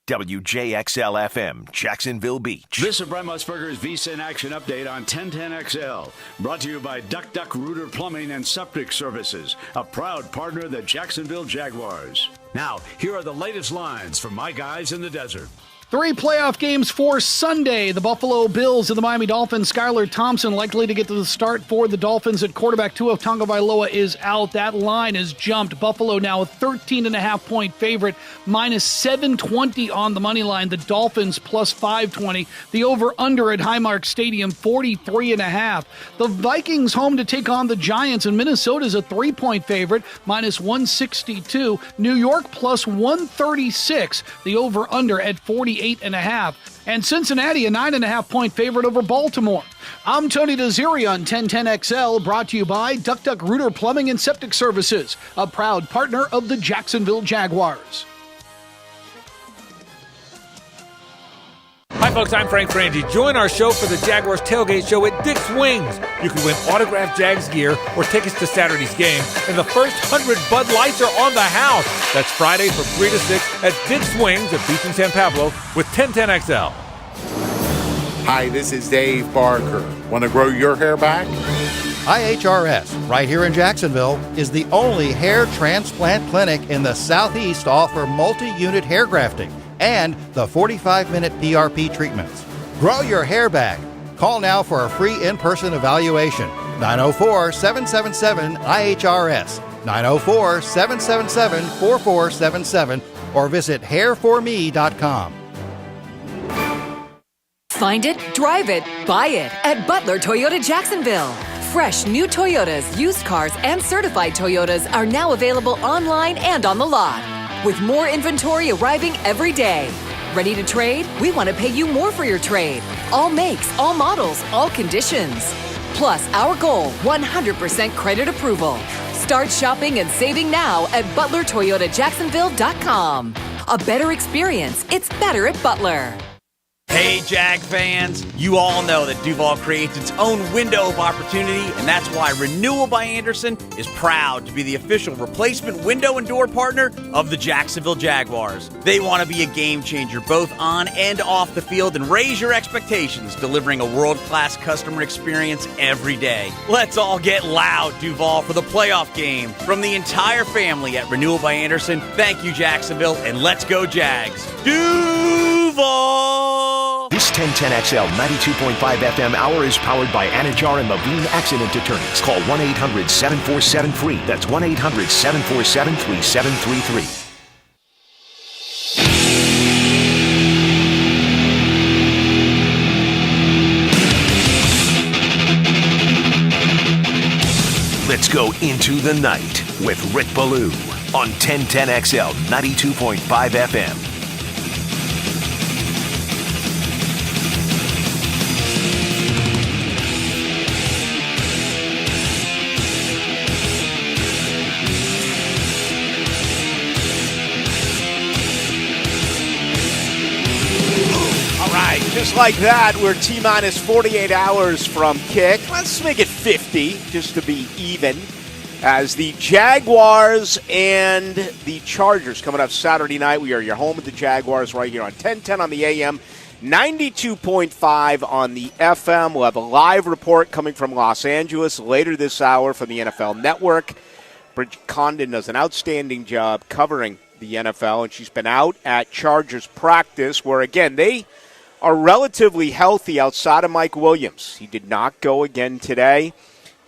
WJXL-FM, Jacksonville Beach. This is Brent Musburger's VSiN Action Update on 1010XL. Brought to you by Duck Duck Rooter Plumbing and Septic Services, a proud partner of the Jacksonville Jaguars. Now, here are the latest lines from my guys in the desert. 3 playoff games for Sunday. The Buffalo Bills and the Miami Dolphins. Skylar Thompson likely to get to the start for the Dolphins at quarterback. Tua Tagovailoa is out. That line has jumped. Buffalo now a 13.5-point favorite, minus 720 on the money line. The Dolphins plus 520. The over-under at Highmark Stadium, 43.5. The Vikings home to take on the Giants, and Minnesota's a 3-point favorite, minus 162. New York plus 136. The over-under at 48.5. And Cincinnati, a 9.5-point favorite over Baltimore. I'm Tony Desiri on 1010XL, brought to you by Duck Duck Rooter Plumbing and Septic Services, a proud partner of the Jacksonville Jaguars. Hi, folks. I'm Frank Frangie. Join our show for the Jaguars Tailgate Show at Dick's Wings. You can win autographed Jags gear or tickets to Saturday's game, and the first 100 Bud Lights are on the house. That's Friday from 3 to 6 at Dick's Wings at Beach and San Pablo with 1010XL. Hi, this is Dave Barker. Want to grow your hair back? IHRS, right here in Jacksonville, is the only hair transplant clinic in the Southeast to offer multi-unit hair grafting and the 45-minute PRP treatments. Grow your hair back. Call now for a free in-person evaluation. 904-777-IHRS. 904-777-4477 or visit hairforme.com. Find it, drive it, buy it at Butler Toyota Jacksonville. Fresh new Toyotas, used cars, and certified Toyotas are now available online and on the lot, with more inventory arriving every day. Ready to trade? We want to pay you more for your trade. All makes, all models, all conditions. Plus, our goal, 100% credit approval. Start shopping and saving now at ButlerToyotaJacksonville.com. A better experience. It's better at Butler. Hey, Jag fans, you all know that Duval creates its own window of opportunity, and that's why Renewal by Andersen is proud to be the official replacement window and door partner of the Jacksonville Jaguars. They want to be a game changer both on and off the field and raise your expectations, delivering a world-class customer experience every day. Let's all get loud, Duval, for the playoff game. From the entire family at Renewal by Andersen, thank you, Jacksonville, and let's go Jags. Duval! This 1010XL 92.5 FM hour is powered by Anajar and Levine Accident Attorneys. Call 1-800-747-FREE. That's 1-800-747-3733. Let's go into the night with Rick Ballou on 1010XL 92.5 FM. Just like that, we're T-minus 48 hours from kick. Let's make it 50, just to be even, as the Jaguars and the Chargers coming up Saturday night. We are your home with the Jaguars right here on 1010 on the AM, 92.5 on the FM. We'll have a live report coming from Los Angeles later this hour from the NFL Network. Bridget Condon does an outstanding job covering the NFL, and she's been out at Chargers practice, where, again, they are relatively healthy outside of Mike Williams. He did not go again today.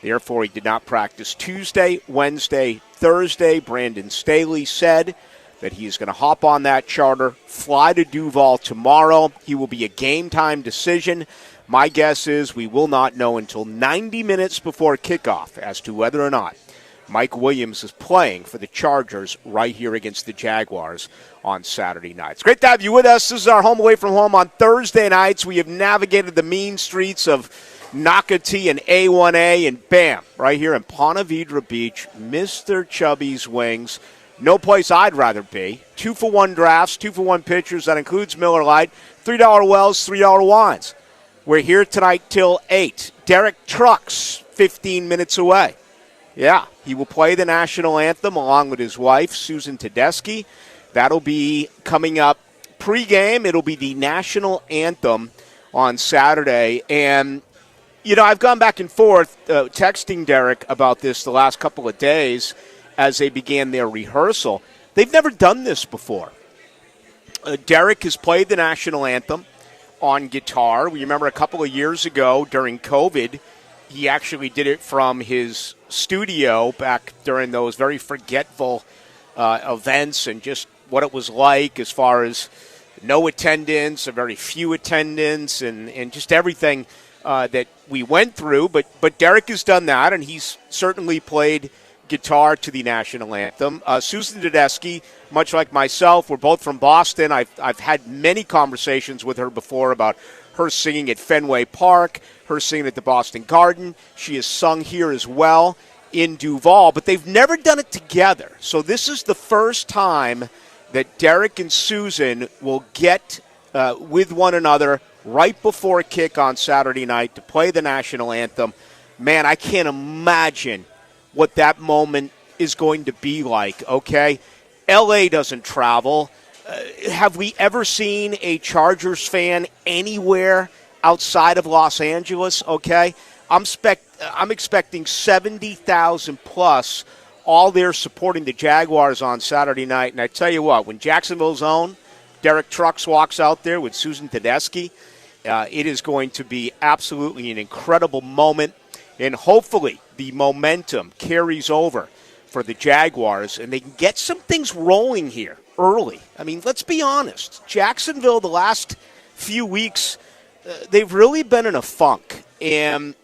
Therefore, he did not practice Tuesday, Wednesday, Thursday. Brandon Staley said that he is going to hop on that charter, fly to Duval tomorrow. He will be a game-time decision. My guess is we will not know until 90 minutes before kickoff as to whether or not Mike Williams is playing for the Chargers right here against the Jaguars on Saturday night. It's great to have you with us. This is our home away from home on Thursday nights. We have navigated the mean streets of Nocatee and A1A, and bam, right here in Ponte Vedra Beach, Mr. Chubby's Wings. No place I'd rather be. 2-for-1 drafts, 2-for-1 pitchers. That includes Miller Lite, $3 wells, $3 wines. We're here tonight till 8. Derek Trucks, 15 minutes away. Yeah, he will play the national anthem along with his wife, Susan Tedeschi. That'll be coming up pregame, it'll be the national anthem on Saturday. And, I've gone back and forth texting Derek about this the last couple of days as they began their rehearsal. They've never done this before. Derek has played the national anthem on guitar. We remember a couple of years ago during COVID, he actually did it from his studio back during those very forgetful events and just what it was like as far as no attendance, a very few attendance, and just everything that we went through. But Derek has done that, and he's certainly played guitar to the national anthem. Susan Tedeschi, much like myself, we're both from Boston. I've had many conversations with her before about her singing at Fenway Park, her singing at the Boston Garden. She has sung here as well in Duval, but they've never done it together. So this is the first time that Derek and Susan will get with one another right before kick on Saturday night to play the national anthem. Man, I can't imagine what that moment is going to be like, okay? L.A. doesn't travel. Have we ever seen a Chargers fan anywhere outside of Los Angeles, okay? I'm expecting 70,000 plus all there supporting the Jaguars on Saturday night. And I tell you what, when Jacksonville's own Derek Trucks walks out there with Susan Tedeschi, it is going to be absolutely an incredible moment. And hopefully the momentum carries over for the Jaguars and they can get some things rolling here early. I mean, let's be honest. Jacksonville, the last few weeks, they've really been in a funk. And,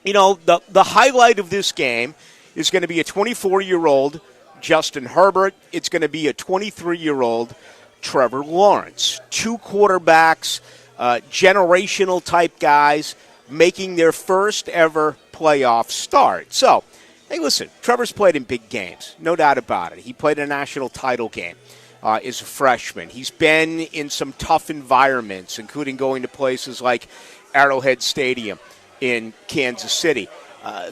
the highlight of this game is going to be a 24-year-old Justin Herbert. It's going to be a 23-year-old Trevor Lawrence. Two quarterbacks, generational type guys, making their first ever playoff start. So, hey, listen, Trevor's played in big games, no doubt about it. He played a national title game as a freshman. He's been in some tough environments, including going to places like Arrowhead Stadium in Kansas City.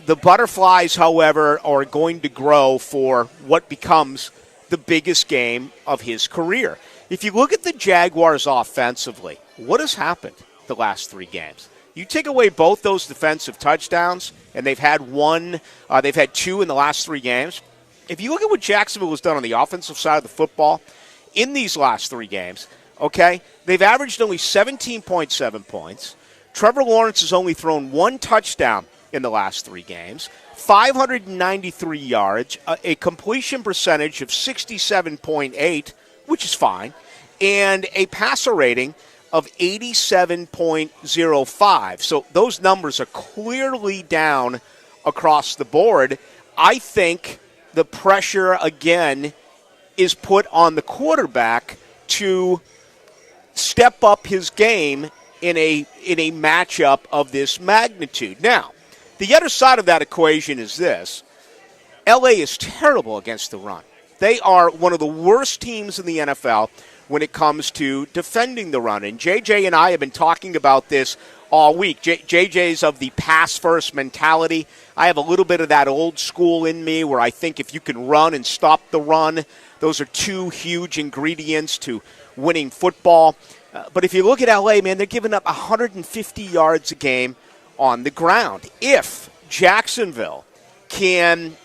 The Butterflies, however, are going to grow for what becomes the biggest game of his career. If you look at the Jaguars offensively, what has happened the last three games? You take away both those defensive touchdowns, and they've had two in the last three games. If you look at what Jacksonville has done on the offensive side of the football in these last three games, okay, they've averaged only 17.7 points. Trevor Lawrence has only thrown one touchdown in the last three games, 593 yards, a completion percentage of 67.8, which is fine, and a passer rating of 87.05. So those numbers are clearly down across the board. I think the pressure, again, is put on the quarterback to step up his game in a matchup of this magnitude. Now, the other side of that equation is this. L.A. is terrible against the run. They are one of the worst teams in the NFL when it comes to defending the run. And JJ and I have been talking about this all week. JJ's of the pass-first mentality. I have a little bit of that old school in me where I think if you can run and stop the run, those are two huge ingredients to winning football. But if you look at L.A., man, they're giving up 150 yards a game on the ground. If Jacksonville can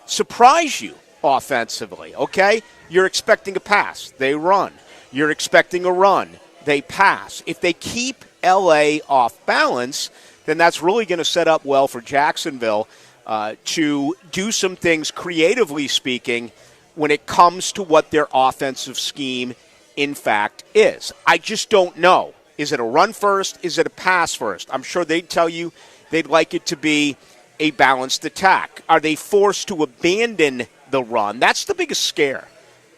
surprise you offensively, okay, you're expecting a pass, they run. You're expecting a run, they pass. If they keep L.A. off balance, then that's really going to set up well for Jacksonville to do some things, creatively speaking, when it comes to what their offensive scheme, in fact, is. I just don't know. Is it a run first? Is it a pass first? I'm sure they'd tell you they'd like it to be a balanced attack. Are they forced to abandon the run? That's the biggest scare.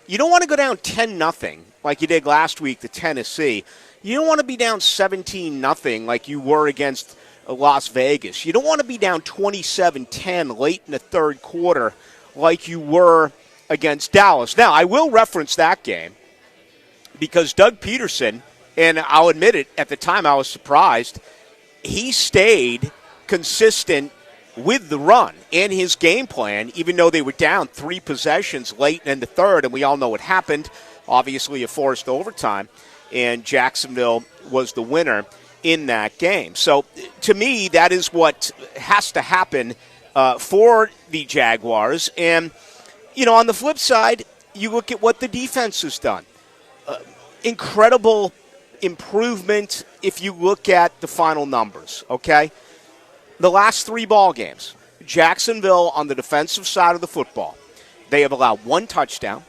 You don't want to go down 10-0 like you did last week to Tennessee. You don't want to be down 17-0 like you were against Las Vegas. You don't want to be down 27-10 late in the third quarter like you were against Dallas. Now, I will reference that game because Doug Peterson, and I'll admit it, at the time I was surprised, he stayed consistent with the run and his game plan, even though they were down 3 possessions late in the third, and we all know what happened. obviously a forced overtime, and Jacksonville was the winner in that game. So to me, that is what has to happen for the Jaguars. And, on the flip side, you look at what the defense has done. Incredible improvement if you look at the final numbers, okay? The last 3 ball games, Jacksonville on the defensive side of the football, they have allowed 1 touchdown.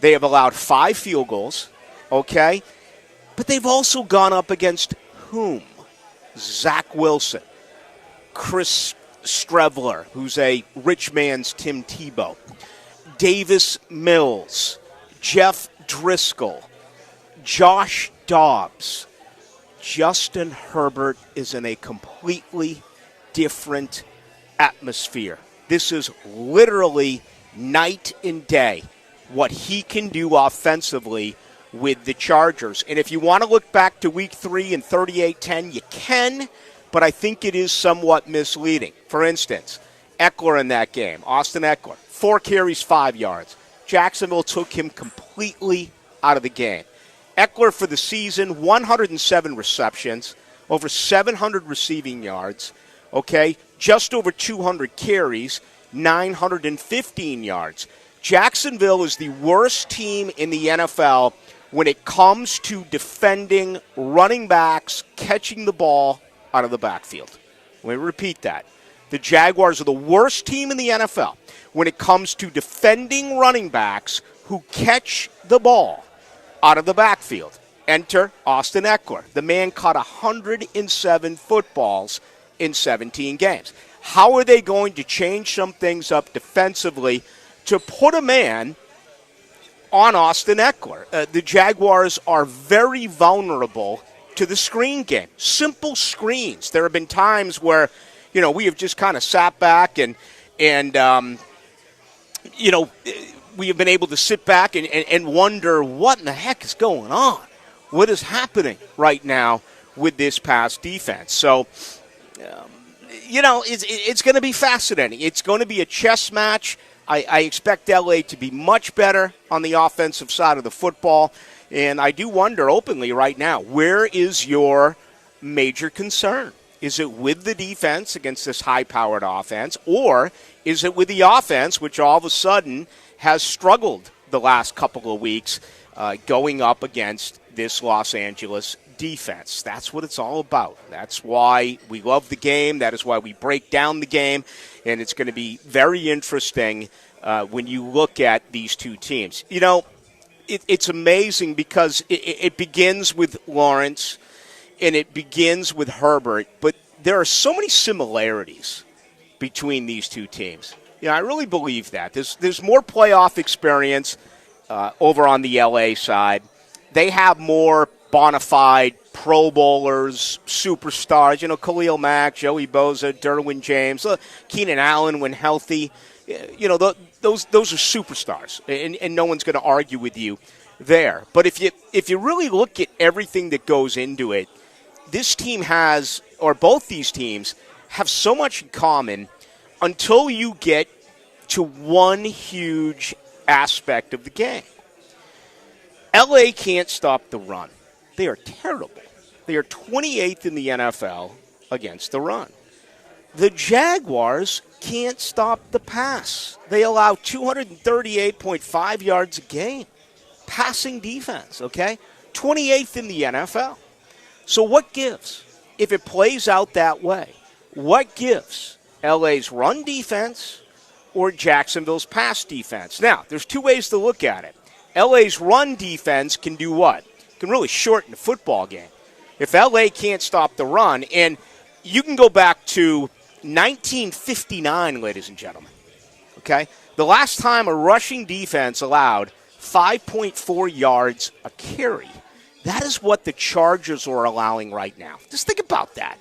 They have allowed 5 field goals, okay? But they've also gone up against whom? Zach Wilson, Chris Strevler, who's a rich man's Tim Tebow, Davis Mills, Jeff Driscoll, Josh Dobbs. Justin Herbert is in a completely different atmosphere. This is literally night and day what he can do offensively with the Chargers. And if you want to look back to week 3 and 38-10, you can, but I think it is somewhat misleading. For instance, Eckler in that game, Austin Eckler, 4 carries, 5 yards. Jacksonville took him completely out of the game. Eckler for the season, 107 receptions, over 700 receiving yards, okay, just over 200 carries, 915 yards. Jacksonville is the worst team in the NFL when it comes to defending running backs catching the ball out of the backfield. Let me repeat that. The Jaguars are the worst team in the NFL when it comes to defending running backs who catch the ball out of the backfield. Enter Austin Eckler. The man caught 107 footballs in 17 games. How are they going to change some things up defensively to put a man on Austin Eckler? The Jaguars are very vulnerable to the screen game. Simple screens. There have been times where, we have just kind of sat back and we have been able to sit back and wonder what in the heck is going on. What is happening right now with this pass defense? So, it's going to be fascinating. It's going to be a chess match. I expect L.A. to be much better on the offensive side of the football. And I do wonder openly right now, where is your major concern? Is it with the defense against this high-powered offense, or is it with the offense, which all of a sudden has struggled the last couple of weeks going up against this Los Angeles defense? That's what it's all about. That's why we love the game. That is why we break down the game. And it's going to be very interesting when you look at these two teams. It's amazing because it begins with Lawrence and it begins with Herbert, but there are so many similarities between these two teams. I really believe that. There's more playoff experience over on the L.A. side. They have more bona fide Pro Bowlers, superstars, Khalil Mack, Joey Bosa, Derwin James, Keenan Allen when healthy. Those are superstars, and no one's going to argue with you there. But if you really look at everything that goes into it, this team has, or both these teams, have so much in common until you get to one huge aspect of the game. L.A. can't stop the run. They are terrible. They are 28th in the NFL against the run. The Jaguars can't stop the pass. They allow 238.5 yards a game. Passing defense, okay? 28th in the NFL. So what gives? If it plays out that way, what gives? LA's run defense or Jacksonville's pass defense? Now, there's 2 ways to look at it. LA's run defense can do what? Can really shorten the football game. If LA can't stop the run, and you can go back to 1959, ladies and gentlemen, okay? The last time a rushing defense allowed 5.4 yards a carry. That is what the Chargers are allowing right now. Just think about that.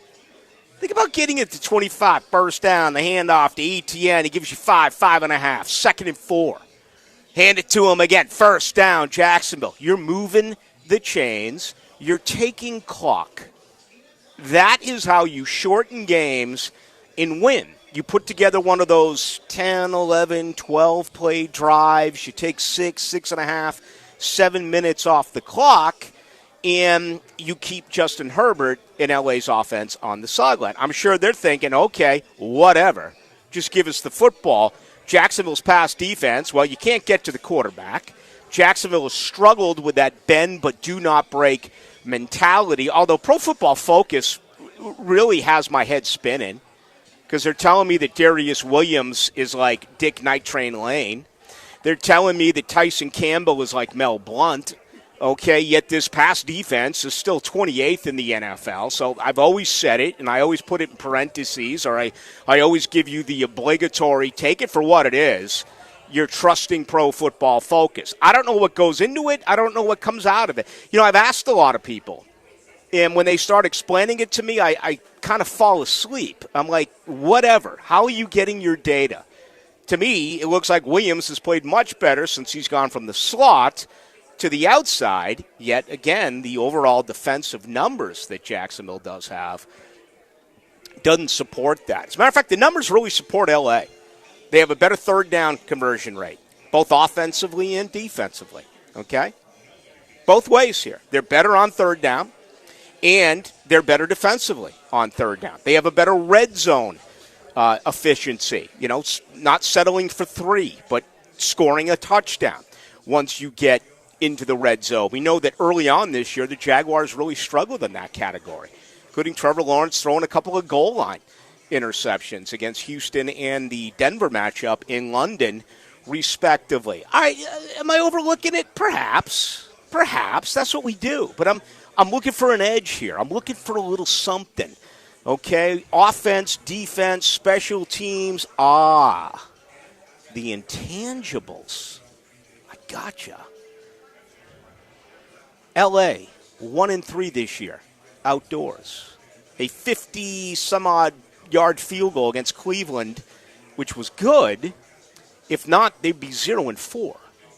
Think about getting it to 25, first down, the handoff to ETN. He gives you 5.5, 2nd and 4. Hand it to him again, first down, Jacksonville. You're moving the chains. You're taking clock. That is how you shorten games and win. You put together one of those 10, 11, 12 play drives. You take 6.5, 7 minutes off the clock, and you keep Justin Herbert in LA's offense on the sideline. I'm sure they're thinking, okay, whatever. Just give us the football. Jacksonville's pass defense, well, you can't get to the quarterback. Jacksonville has struggled with that bend but do not break mentality, although Pro Football Focus really has my head spinning because they're telling me that Darius Williams is like Dick Night Train Lane. They're telling me that Tyson Campbell is like Mel Blount. Okay, yet this pass defense is still 28th in the NFL. So I've always said it, and I always put it in parentheses, or I always give you the obligatory, take it for what it is. You're trusting Pro Football Focus. I don't know what goes into it. I don't know what comes out of it. You know, I've asked a lot of people, and when they start explaining it to me, I kind of fall asleep. I'm like, whatever. How are you getting your data? To me, it looks like Williams has played much better since he's gone from the slot to the outside, yet again, the overall defensive numbers that Jacksonville does have doesn't support that. As a matter of fact, the numbers really support L.A. They have a better third down conversion rate, both offensively and defensively, okay? Both ways here. They're better on third down, and they're better defensively on third down. They have a better red zone efficiency, you know, not settling for 3, but scoring a touchdown once you get into the red zone. We know that early on this year, the Jaguars really struggled in that category, including Trevor Lawrence throwing a couple of goal line interceptions against Houston and the Denver matchup in London, respectively. Am I overlooking it? Perhaps. That's what we do. But I'm looking for an edge here. I'm looking for a little something. Okay? Offense, defense, special teams. The intangibles. I gotcha. L.A., 1-3 this year, outdoors. A 50-some-odd yard field goal against Cleveland, which was good. If not, they'd be 0-4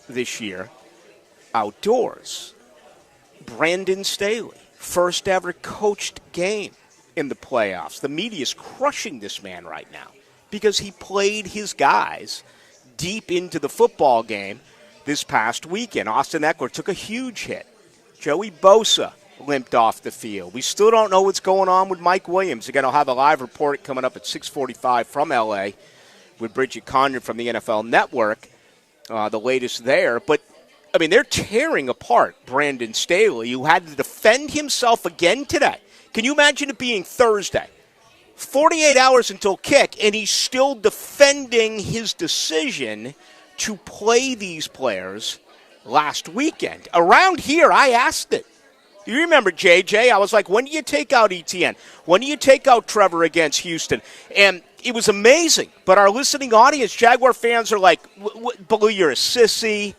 this year, outdoors. Brandon Staley, first ever coached game in the playoffs. The media is crushing this man right now because he played his guys deep into the football game this past weekend. Austin Eckler took a huge hit. Joey Bosa limped off the field. We still don't know what's going on with Mike Williams. Again, I'll have a live report coming up at 6:45 from L.A. with Bridget Condon from the NFL Network, the latest there. But, I mean, they're tearing apart Brandon Staley, who had to defend himself again today. Can you imagine it being Thursday? 48 hours until kick, and he's still defending his decision to play these players last weekend. Around here, I asked it. You remember, JJ? I was like, when do you take out ETN? When do you take out Trevor against Houston? And it was amazing. But our listening audience, Jaguar fans, are like, Ballou, you're a sissy.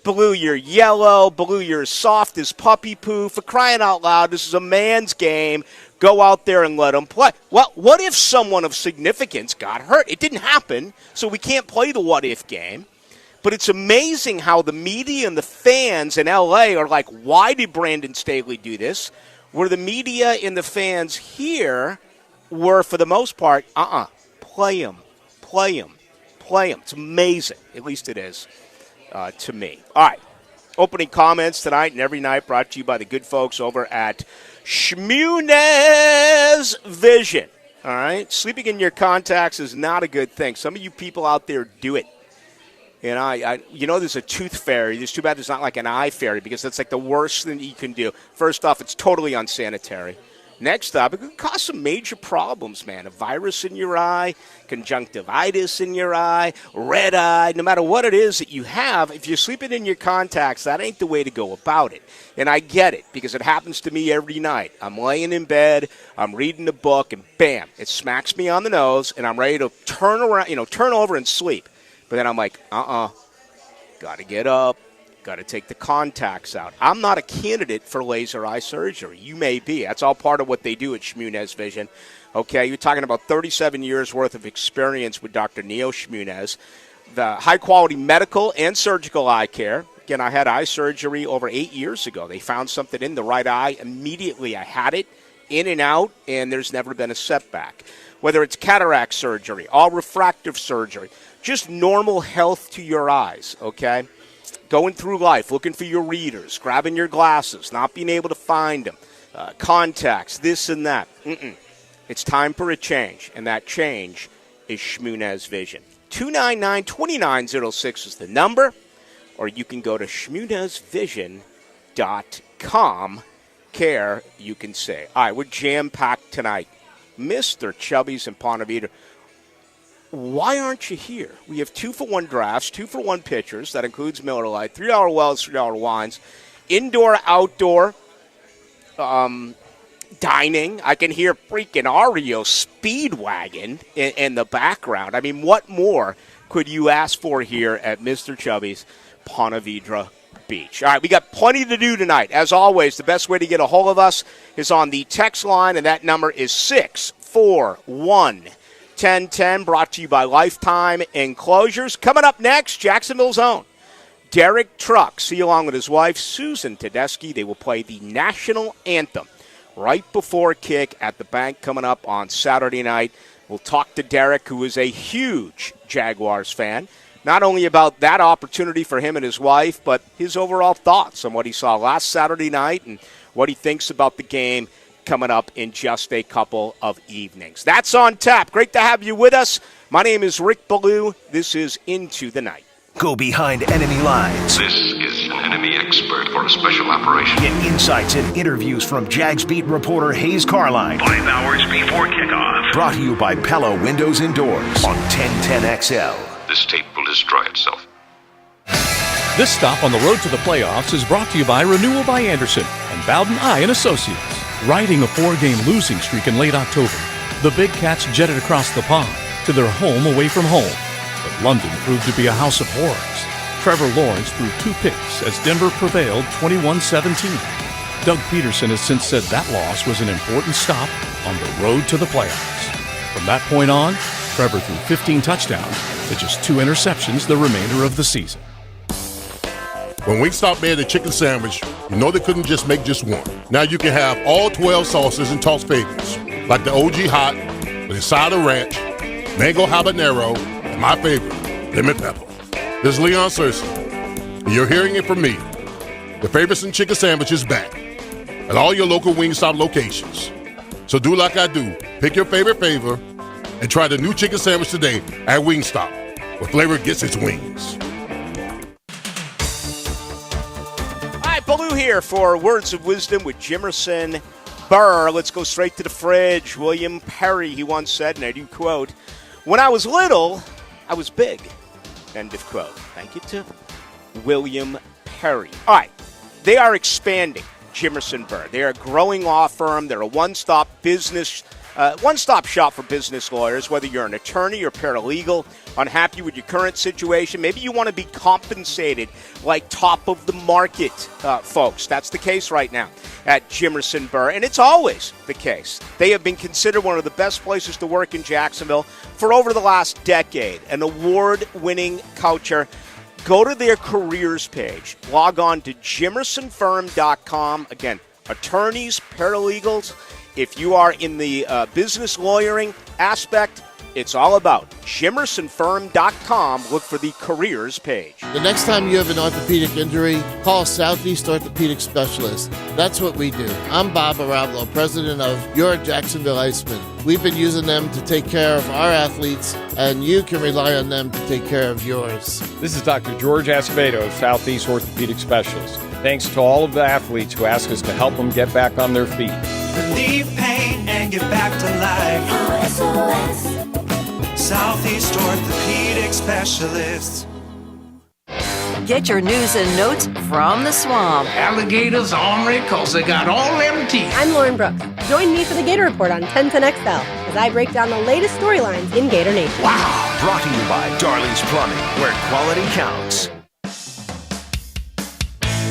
Ballou, you're yellow. Ballou, you're as soft as puppy poo. For crying out loud, this is a man's game. Go out there and let him play. Well, what if someone of significance got hurt? It didn't happen, so we can't play the what-if game. But it's amazing how the media and the fans in L.A. are like, why did Brandon Staley do this? Where the media and the fans here were, for the most part, play him. It's amazing. At least it is to me. All right. Opening comments tonight and every night brought to you by the good folks over at Shmunez Vision. All right? Sleeping in your contacts is not a good thing. Some of you people out there do it. And there's a tooth fairy. It's too bad there's not like an eye fairy because that's like the worst thing you can do. First off, it's totally unsanitary. Next up, it could cause some major problems, man. A virus in your eye, conjunctivitis in your eye, red eye, no matter what it is that you have, if you're sleeping in your contacts, that ain't the way to go about it. And I get it because it happens to me every night. I'm laying in bed, I'm reading a book, and bam, it smacks me on the nose, and I'm ready to turn over and sleep. But then I'm like, got to get up, got to take the contacts out. I'm not a candidate for laser eye surgery. You may be. That's all part of what they do at Shmunez Vision. Okay, you're talking about 37 years' worth of experience with Dr. Neil Shmunez. The high-quality medical and surgical eye care. Again, I had eye surgery over 8 years ago. They found something in the right eye. Immediately I had it, in and out, and there's never been a setback. Whether it's cataract surgery, all refractive surgery, just normal health to your eyes, okay? going through life, looking for your readers, grabbing your glasses, not being able to find them, contacts, this and that. It's time for a change, and that change is Shmunez Vision. 299-2906 is the number, or you can go to shmunezvision.com. Care, you can say. All right, we're jam-packed tonight. Mr. Chubby's in Ponte Vedra. Why aren't you here? We have 2-for-1 drafts, 2-for-1 pitchers. That includes Miller Lite, $3 wells, $3 wines, indoor, outdoor, dining. I can hear freaking REO Speedwagon in the background. I mean, what more could you ask for here at Mr. Chubby's Ponte Vedra Beach? All right, we got plenty to do tonight. As always, the best way to get a hold of us is on the text line, and that number is 641-1010, brought to you by Lifetime Enclosures. Coming up next, Jacksonville's own Derek Truck, along with his wife, Susan Tedeschi. They will play the national anthem right before kick at the bank coming up on Saturday night. We'll talk to Derek, who is a huge Jaguars fan, not only about that opportunity for him and his wife, but his overall thoughts on what he saw last Saturday night and what he thinks about the game coming up in just a couple of evenings. That's on tap. Great to have you with us. My name is Rick Ballou. This is Into the Night. Go behind enemy lines. This is an enemy expert for a special operation. Get insights and interviews from Jags beat reporter Hayes Carline. 5 hours before kickoff. Brought to you by Pella Windows and Doors on 1010XL. This tape will destroy itself. This stop on the road to the playoffs is brought to you by Renewal by Anderson and Bowden Eye and Associates. Riding a 4-game losing streak in late October, the Big Cats jetted across the pond to their home away from home. But London proved to be a house of horrors. Trevor Lawrence threw 2 picks as Denver prevailed 21-17. Doug Peterson has since said that loss was an important stop on the road to the playoffs. From that point on, Trevor threw 15 touchdowns to just 2 interceptions the remainder of the season. When Wingstop made a chicken sandwich, you know they couldn't just make just one. Now you can have all 12 sauces and toss favorites, like the OG Hot, with a side of ranch, mango habanero, and my favorite, lemon pepper. This is Leon Searcy, and you're hearing it from me. The Favorites and Chicken Sandwich is back at all your local Wingstop locations. So do like I do. Pick your favorite flavor and try the new chicken sandwich today at Wingstop, where flavor gets its wings. Ballou here for Words of Wisdom with Jimerson Burr. Let's go straight to the fridge. William Perry, he once said, and I do quote, "When I was little, I was big." End of quote. Thank you to William Perry. All right, they are expanding, Jimerson Burr. They're a growing law firm. They're a one-stop shop for business lawyers, whether you're an attorney or paralegal, unhappy with your current situation. Maybe you want to be compensated like top of the market folks. That's the case right now at Jimerson Burr, and it's always the case. They have been considered one of the best places to work in Jacksonville for over the last decade, an award-winning culture. Go to their careers page. Log on to jimersonfirm.com. Again, attorneys, paralegals. If you are in the business lawyering aspect, it's all about jimersonfirm.com. Look for the careers page. The next time you have an orthopedic injury, call Southeast Orthopedic Specialists. That's what we do. I'm Bob Arablo, president of Your Jacksonville Icemen. We've been using them to take care of our athletes, and you can rely on them to take care of yours. This is Dr. George Acevedo of Southeast Orthopedic Specialists. Thanks to all of the athletes who ask us to help them get back on their feet. Relieve pain and get back to life. SOS. Southeast Orthopedic Specialists. Get your news and notes from the swamp. Alligators ornery cause they got all them teeth. I'm Lauren Brooks. Join me for the Gator Report on 1010XL as I break down the latest storylines in Gator Nation. Wow! Brought to you by Darley's Plumbing, where quality counts.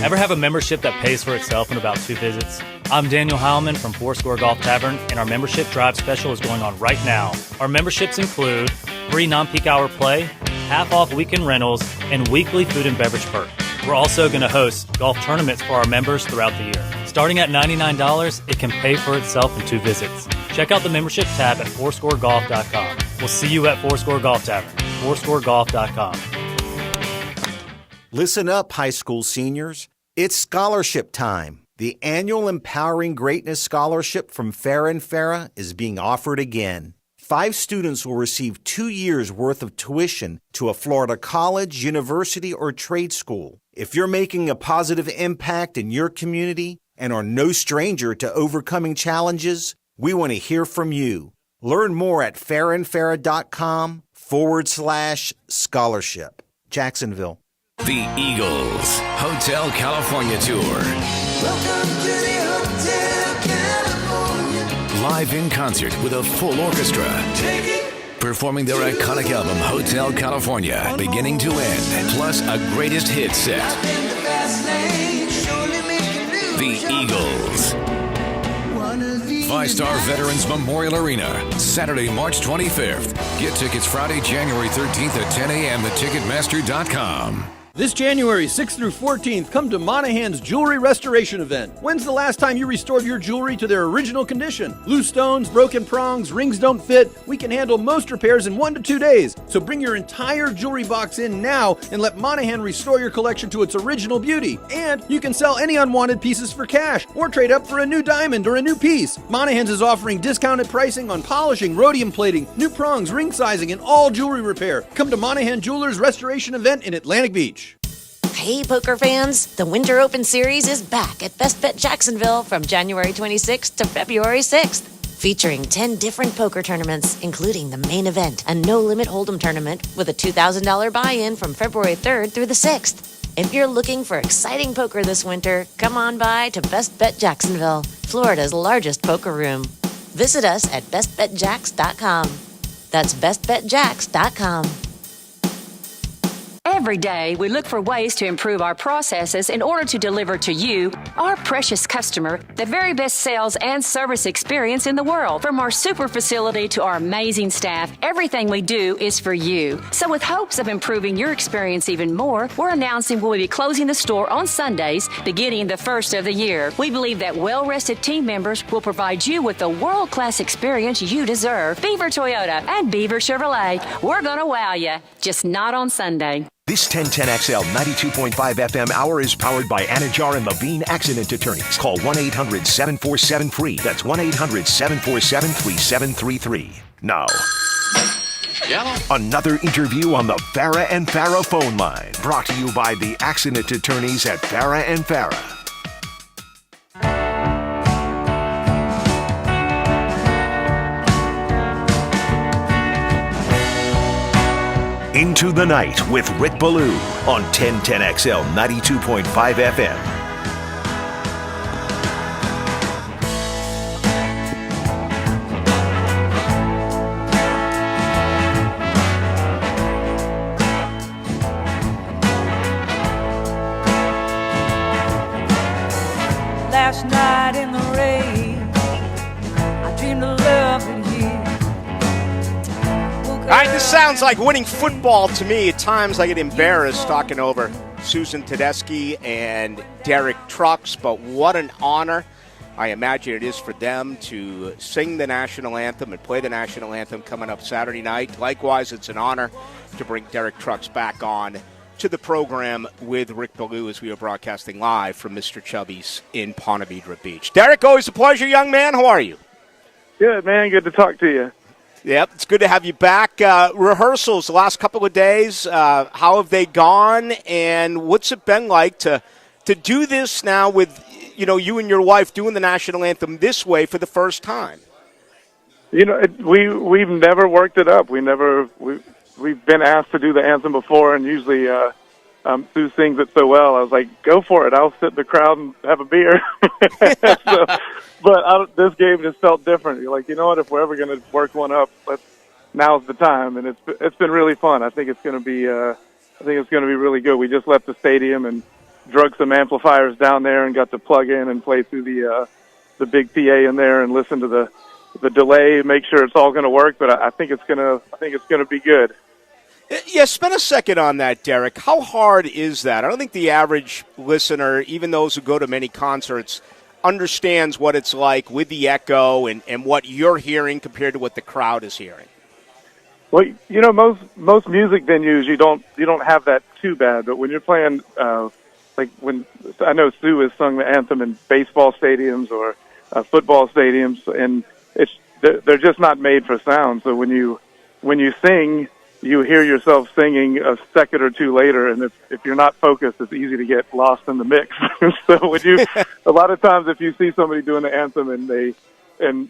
Ever have a membership that pays for itself in about 2 visits? I'm Daniel Heilman from Foursquare Golf Tavern, and our membership drive special is going on right now. Our memberships include free non-peak hour play, half-off weekend rentals, and weekly food and beverage perks. We're also going to host golf tournaments for our members throughout the year. Starting at $99, it can pay for itself in 2 visits. Check out the membership tab at foursquaregolf.com. We'll see you at Foursquare Golf Tavern, foursquaregolf.com. Listen up, high school seniors. It's scholarship time. The annual Empowering Greatness Scholarship from Farah and Farah is being offered again. 5 students will receive 2 years' worth of tuition to a Florida college, university, or trade school. If you're making a positive impact in your community and are no stranger to overcoming challenges, we want to hear from you. Learn more at farandfarah.com/scholarship. Jacksonville. The Eagles Hotel California Tour. Welcome to the Hotel California. Live in concert with a full orchestra. Take it. Performing their iconic album Hotel California, beginning to end, plus a greatest hits set. The Eagles. 5-Star Veterans Memorial Arena, Saturday, March 25th. Get tickets Friday, January 13th at 10 a.m. at Ticketmaster.com. This January 6th through 14th, come to Monahan's Jewelry Restoration Event. When's the last time you restored your jewelry to their original condition? Loose stones, broken prongs, rings don't fit. We can handle most repairs in 1 to 2 days. So bring your entire jewelry box in now and let Monahan restore your collection to its original beauty. And you can sell any unwanted pieces for cash or trade up for a new diamond or a new piece. Monahan's is offering discounted pricing on polishing, rhodium plating, new prongs, ring sizing, and all jewelry repair. Come to Monahan Jewelers Restoration Event in Atlantic Beach. Hey, poker fans, the Winter Open Series is back at Best Bet Jacksonville from January 26th to February 6th. Featuring 10 different poker tournaments, including the main event, a no-limit hold'em tournament with a $2,000 buy-in from February 3rd through the 6th. If you're looking for exciting poker this winter, come on by to Best Bet Jacksonville, Florida's largest poker room. Visit us at bestbetjacks.com. That's bestbetjacks.com. Every day, we look for ways to improve our processes in order to deliver to you, our precious customer, the very best sales and service experience in the world. From our super facility to our amazing staff, everything we do is for you. So with hopes of improving your experience even more, we're announcing we'll be closing the store on Sundays, beginning the first of the year. We believe that well-rested team members will provide you with the world-class experience you deserve. Beaver Toyota and Beaver Chevrolet, we're going to wow you, just not on Sunday. This 1010XL 92.5 FM hour is powered by Anajar and Levine Accident Attorneys. Call 1-800-747-FREE. That's 1-800-747-3733. Now, another interview on the Farah and Farah phone line. Brought to you by the Accident Attorneys at Farah and Farah. Into the Night with Rick Ballou on 1010XL 92.5 FM. Last night in the rain, I dreamed of loving you. All right, this sounds like winning football to me. At times I get embarrassed talking over Susan Tedeschi and Derek Trucks, but what an honor I imagine it is for them to sing the national anthem and play the national anthem coming up Saturday night. Likewise, it's an honor to bring Derek Trucks back on to the program with Rick Ballou as we are broadcasting live from Mr. Chubby's in Ponte Vedra Beach. Derek, always a pleasure, young man. How are you? Good, man. Good to talk to you. Yep, it's good to have you back. Rehearsals the last couple of days, how have they gone, and what's it been like to do this now with, you and your wife doing the national anthem this way for the first time? We've never worked it up. We've been asked to do the anthem before, and usually Sue sings it so well. I was like, go for it. I'll sit in the crowd and have a beer. This game just felt different. You're like, you know what? If we're ever going to work one up, now's the time. And it's been really fun. I think it's going to be really good. We just left the stadium and drug some amplifiers down there and got to plug in and play through the big PA in there and listen to the delay, make sure it's all going to work. But I think it's going to be good. Yeah, spend a second on that, Derek. How hard is that? I don't think the average listener, even those who go to many concerts, understands what it's like with the echo and what you're hearing compared to what the crowd is hearing. Well, most music venues you don't have that too bad, but when you're playing, like when I know Sue has sung the anthem in baseball stadiums or football stadiums, and they're just not made for sound. So when you sing, you hear yourself singing a second or two later, and if you're not focused, it's easy to get lost in the mix. So a lot of times if you see somebody doing the anthem and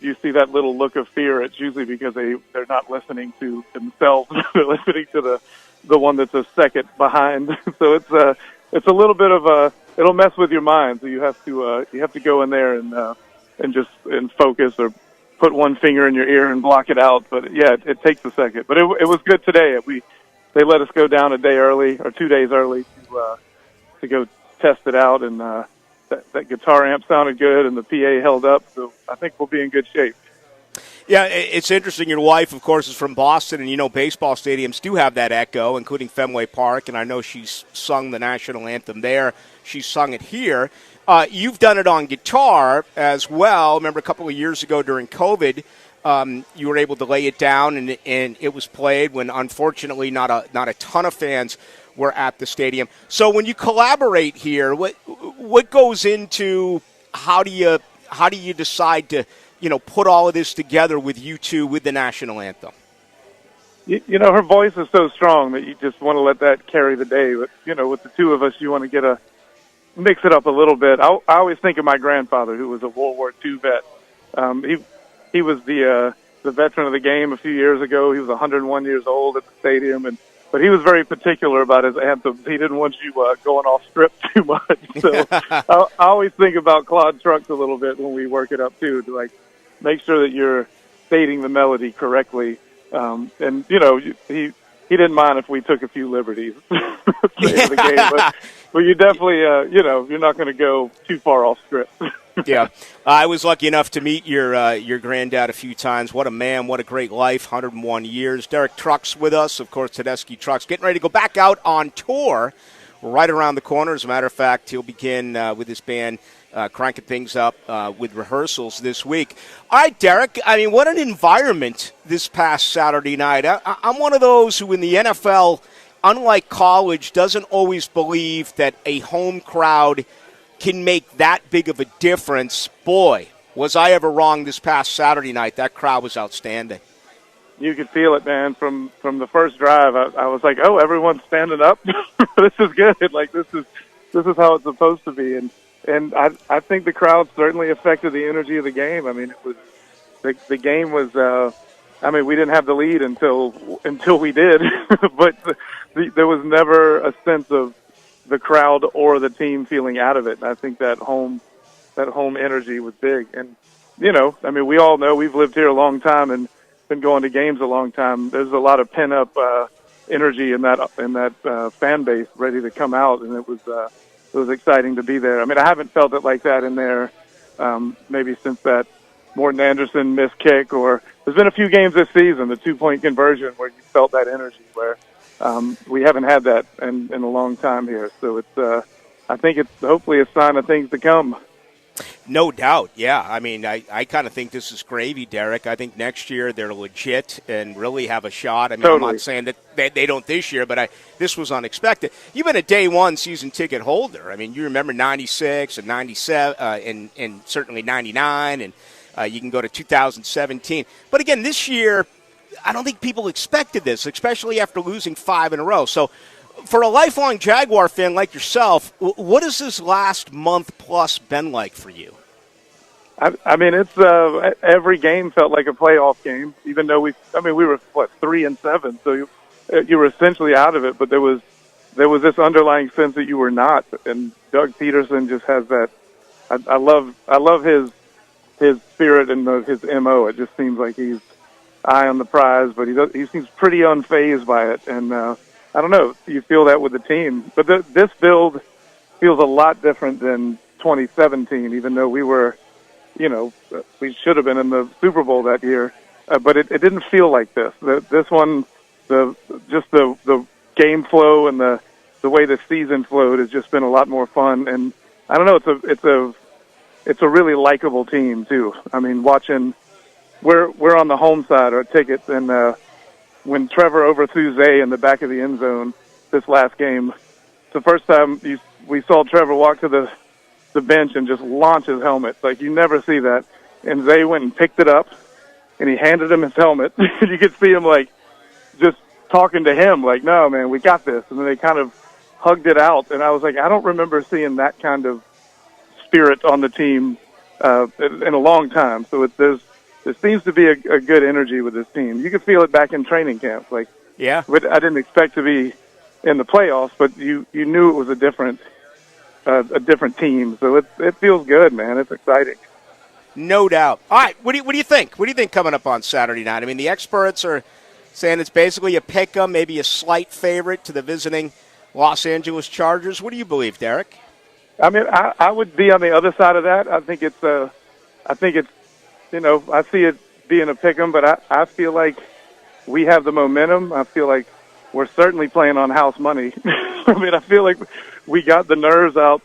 you see that little look of fear, it's usually because they're not listening to themselves. They're listening to the one that's a second behind. So it's a little bit of it'll mess with your mind. So you have to go in there and just focus or put one finger in your ear and block it out. But yeah, it takes a second. But it was good today. They let us go down a day early or 2 days early to go test it out, and that guitar amp sounded good and the PA held up. So I think we'll be in good shape. Yeah, it's interesting. Your wife, of course, is from Boston, and baseball stadiums do have that echo, including Fenway Park, and I know she's sung the national anthem there. She's sung it here. You've done it on guitar as well. Remember a couple of years ago during COVID, you were able to lay it down, and it was played when, unfortunately, not a ton of fans were at the stadium. So when you collaborate here, what goes into how do you decide to put all of this together with you two with the national anthem? Her voice is so strong that you just want to let that carry the day. But with the two of us, you want to mix it up a little bit. I always think of my grandfather, who was a World War II vet. He was the veteran of the game a few years ago. He was 101 years old at the stadium, but he was very particular about his anthems. He didn't want you going off script too much. So I always think about Claude Trucks a little bit when we work it up too, to make sure that you're stating the melody correctly. And he didn't mind if we took a few liberties at the end of the game, but you definitely you're not going to go too far off script. Yeah, I was lucky enough to meet your granddad a few times. What a man, what a great life, 101 years. Derek Trucks with us, of course, Tedeschi Trucks, getting ready to go back out on tour right around the corner. As a matter of fact, he'll begin with his band cranking things up with rehearsals this week. All right, Derek, I mean, what an environment this past Saturday night. I'm one of those who in the NFL, unlike college, doesn't always believe that a home crowd can make that big of a difference. Boy, was I ever wrong this past Saturday night. That crowd was outstanding. You could feel it, man. From the first drive, I was like, oh, everyone's standing up. This is good. This is how it's supposed to be. And I think the crowd certainly affected the energy of the game. I mean, it was the game was. We didn't have the lead until we did, but there was never a sense of the crowd or the team feeling out of it. And I think that home energy was big. And we all know, we've lived here a long time and been going to games a long time. There's a lot of pent up energy in that fan base ready to come out, and it was exciting to be there. I mean, I haven't felt it like that in there maybe since that Morton Anderson missed kick, or there's been a few games this season, the 2-point conversion, where you felt that energy, where we haven't had that in a long time here. So it's I think it's hopefully a sign of things to come. No doubt, yeah. I mean, I kind of think this is gravy, Derek. I think next year they're legit and really have a shot. I mean, totally. I'm not saying that they don't this year, but this was unexpected. You've been a day one season ticket holder. I mean, you remember 96 and 97 and certainly 99, and you can go to 2017. But again, this year, I don't think people expected this, especially after losing 5 in a row. So for a lifelong Jaguar fan like yourself, what has this last month plus been like for you? I mean, it's every game felt like a playoff game, even though we were 3-7, so you were essentially out of it. But there was this underlying sense that you were not. And Doug Peterson just has that. I love his spirit and his MO. It just seems like he's eye on the prize, but he seems pretty unfazed by it. And I don't know, you feel that with the team. But this build feels a lot different than 2017, even though we were, we should have been in the Super Bowl that year. But it didn't feel like this. This one, the game flow and the way the season flowed has just been a lot more fun. And I don't know, it's a really likable team too. I mean, watching, we're on the home side of tickets, and when Trevor overthrew Zay in the back of the end zone this last game. It's the first time we saw Trevor walk to the bench and just launch his helmet. Like, you never see that. And Zay went and picked it up, and he handed him his helmet. You could see him, like, just talking to him, like, no, man, we got this. And then they kind of hugged it out. And I was like, I don't remember seeing that kind of spirit on the team in a long time. So there seems to be a good energy with this team. You could feel it back in training camp. Like, yeah, I didn't expect to be in the playoffs, but you knew it was a different team. So it feels good, man. It's exciting. No doubt. All right, what do you think? What do you think coming up on Saturday night? I mean, the experts are saying it's basically a pick-em, maybe a slight favorite to the visiting Los Angeles Chargers. What do you believe, Derek? I mean, I would be on the other side of that. I think it's I see it being a pick-em, but I feel like we have the momentum. I feel like we're certainly playing on house money. I mean, I feel like we got the nerves out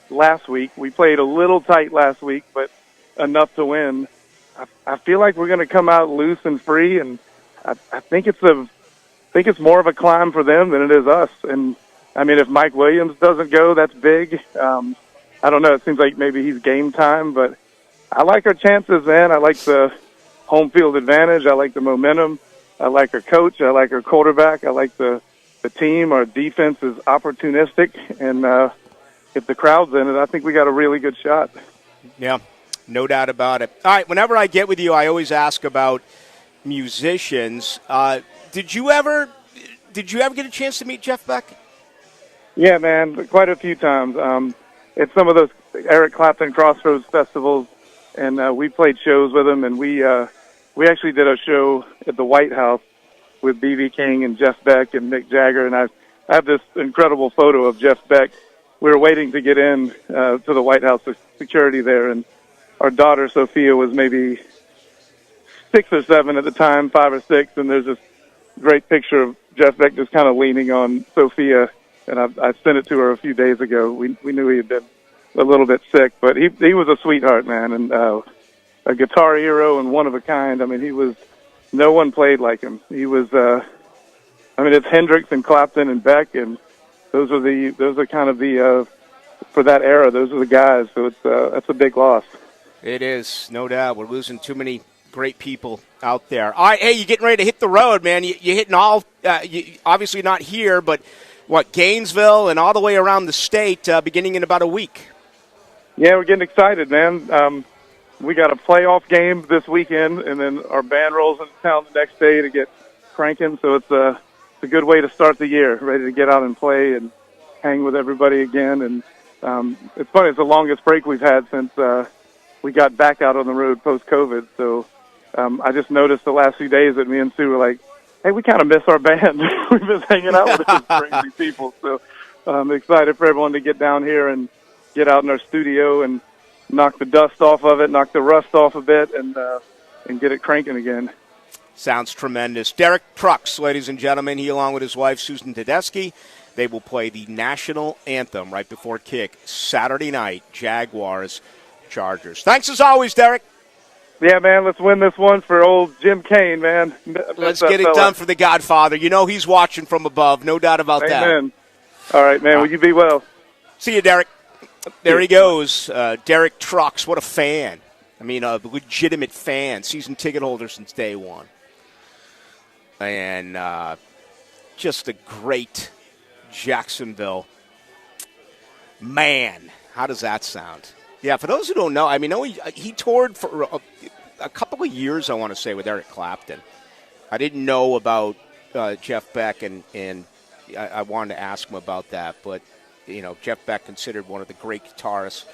last week. We played a little tight last week, but enough to win. I feel like we're going to come out loose and free, and I think it's more of a climb for them than it is us. And I mean, if Mike Williams doesn't go, that's big. I don't know. It seems like maybe he's game time, but I like our chances, man. I like the home field advantage. I like the momentum. I like our coach. I like our quarterback. I like the team. Our defense is opportunistic, and if the crowd's in it, I think we got a really good shot. Yeah, no doubt about it. All right, whenever I get with you, I always ask about musicians. Did you ever get a chance to meet Jeff Beck? Yeah, man, quite a few times. It's some of those Eric Clapton Crossroads festivals, and we played shows with him, and we actually did a show at the White House with B.B. King and Jeff Beck and Mick Jagger, and I have this incredible photo of Jeff Beck. We were waiting to get in to the White House security there, and our daughter Sophia was maybe 6 or 7 at the time, 5 or 6, and there's this great picture of Jeff Beck just kind of leaning on Sophia, and I sent it to her a few days ago. We knew he had been a little bit sick, but he was a sweetheart, man, and a guitar hero and one of a kind. I mean, no one played like him. He was, it's Hendrix and Clapton and Beck, and those are kind of the for that era, those are the guys. So that's a big loss. It is, no doubt. We're losing too many great people out there. All right, hey, you getting ready to hit the road, man? You're hitting all, obviously not here, but Gainesville and all the way around the state, beginning in about a week. Yeah, we're getting excited, man. We got a playoff game this weekend, and then our band rolls into town the next day to get cranking. So it's a good way to start the year, ready to get out and play and hang with everybody again. And it's funny, it's the longest break we've had since we got back out on the road post-COVID. So I just noticed the last few days that me and Sue were like, hey, we kind of miss our band. We've been hanging out with these crazy people. So I'm excited for everyone to get down here and get out in our studio and knock the dust off of it, knock the rust off a bit, and get it cranking again. Sounds tremendous. Derek Trucks, ladies and gentlemen, he along with his wife, Susan Tedeschi, they will play the national anthem right before kick Saturday night, Jaguars, Chargers. Thanks as always, Derek. Yeah, man, let's win this one for old Jim Kane, man. Let's get it done for the Godfather. You know he's watching from above, no doubt about that. Amen. All right, man, will you be well? See you, Derek. There he goes, Derek Trucks. What a fan. I mean, a legitimate fan, season ticket holder since day one. And just a great Jacksonville man. How does that sound? Yeah, for those who don't know, I mean, he toured for a couple of years, I want to say, with Eric Clapton. I didn't know about Jeff Beck, and I wanted to ask him about that. But, Jeff Beck considered one of the great guitarists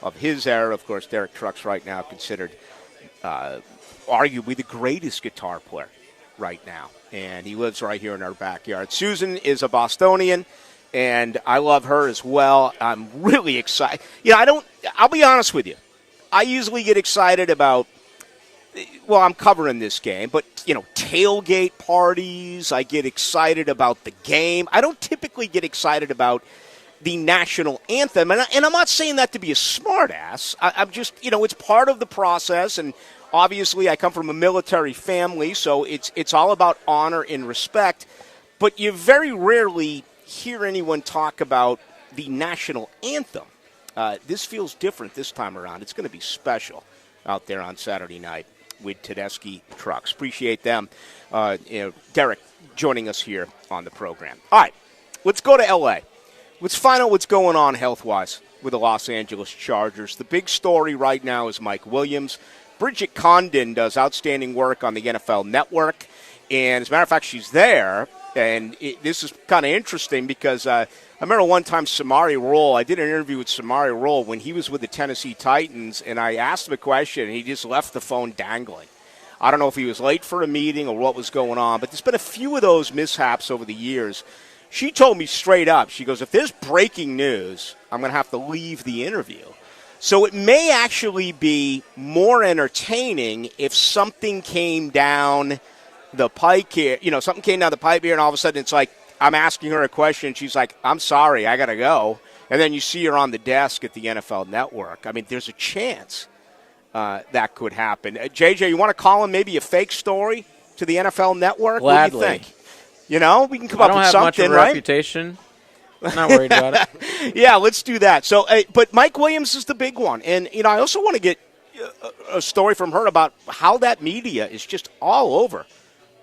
of his era. Of course, Derek Trucks right now considered arguably the greatest guitar player right now. And he lives right here in our backyard. Susan is a Bostonian, and I love her as well. I'm really excited. I'll be honest with you. I usually get excited about, I'm covering this game, but, tailgate parties. I get excited about the game. I don't typically get excited about the national anthem. And I'm not saying that to be a smartass. I'm just, it's part of the process, and Obviously, I come from a military family, so it's all about honor and respect. But you very rarely hear anyone talk about the national anthem. This feels different this time around. It's going to be special out there on Saturday night with Tedeschi Trucks. Appreciate them. Derek joining us here on the program. All right, let's go to L.A. Let's find out what's going on health-wise with the Los Angeles Chargers. The big story right now is Mike Williams. Bridget Condon does outstanding work on the NFL Network. And as a matter of fact, she's there. And this is kind of interesting because I remember one time Samari Rolle, I did an interview with Samari Rolle when he was with the Tennessee Titans, and I asked him a question, and he just left the phone dangling. I don't know if he was late for a meeting or what was going on, but there's been a few of those mishaps over the years. She told me straight up, she goes, if there's breaking news, I'm going to have to leave the interview. So it may actually be more entertaining if something came down the pike here, something came down the pipe here, and all of a sudden it's like, I'm asking her a question, and she's like, I'm sorry, I got to go. And then you see her on the desk at the NFL Network. I mean, there's a chance that could happen. JJ, you want to call him maybe a fake story to the NFL Network? Gladly. What do you think? We can come up with something, right? I don't have much of a reputation. I'm not worried about it. Yeah, let's do that. So, but Mike Williams is the big one. And, I also want to get a story from her about how that media is just all over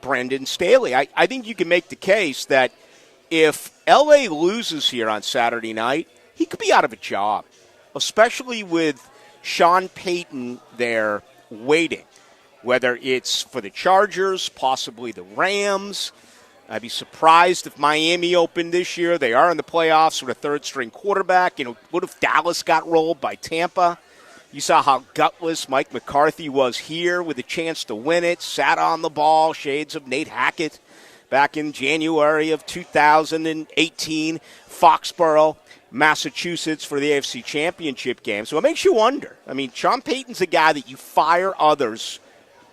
Brandon Staley. I think you can make the case that if L.A. loses here on Saturday night, he could be out of a job, especially with Sean Payton there waiting, whether it's for the Chargers, possibly the Rams. I'd be surprised if Miami opened this year. They are in the playoffs with a third-string quarterback. What if Dallas got rolled by Tampa? You saw how gutless Mike McCarthy was here with a chance to win it, sat on the ball, shades of Nate Hackett back in January of 2018, Foxborough, Massachusetts for the AFC Championship game. So it makes you wonder. I mean, Sean Payton's a guy that you fire others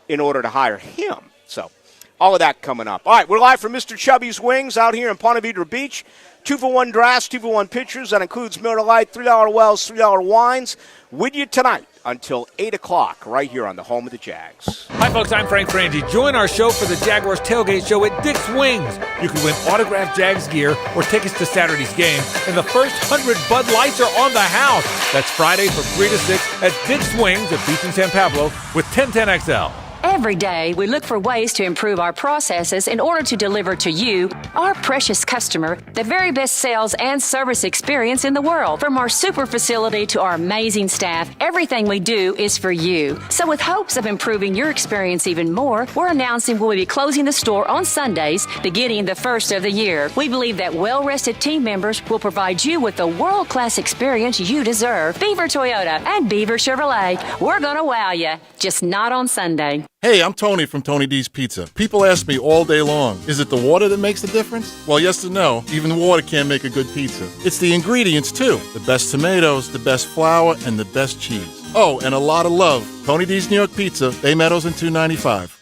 in order to hire him. So all of that coming up. All right, we're live from Mr. Chubby's Wings out here in Ponte Vedra Beach. 2-for-1 drafts, 2-for-1 pitchers. That includes Miller Lite, $3 wells, $3 wines. With you tonight until 8 o'clock right here on the home of the Jags. Hi, folks. I'm Frank Frangie. Join our show for the Jaguars Tailgate Show at Dick's Wings. You can win autographed Jags gear or tickets to Saturday's game. And the first 100 Bud Lights are on the house. That's Friday from 3 to 6 at Dick's Wings at Beach in San Pablo with 1010XL. Every day, we look for ways to improve our processes in order to deliver to you, our precious customer, the very best sales and service experience in the world. From our super facility to our amazing staff, everything we do is for you. So with hopes of improving your experience even more, we're announcing we'll be closing the store on Sundays, beginning the first of the year. We believe that well-rested team members will provide you with the world-class experience you deserve. Beaver Toyota and Beaver Chevrolet, we're going to wow you, just not on Sunday. Hey, I'm Tony from Tony D's Pizza. People ask me all day long, is it the water that makes the difference? Well, yes and no. Even water can't make a good pizza. It's the ingredients, too. The best tomatoes, the best flour, and the best cheese. Oh, and a lot of love. Tony D's New York Pizza, Bay Meadows and 295.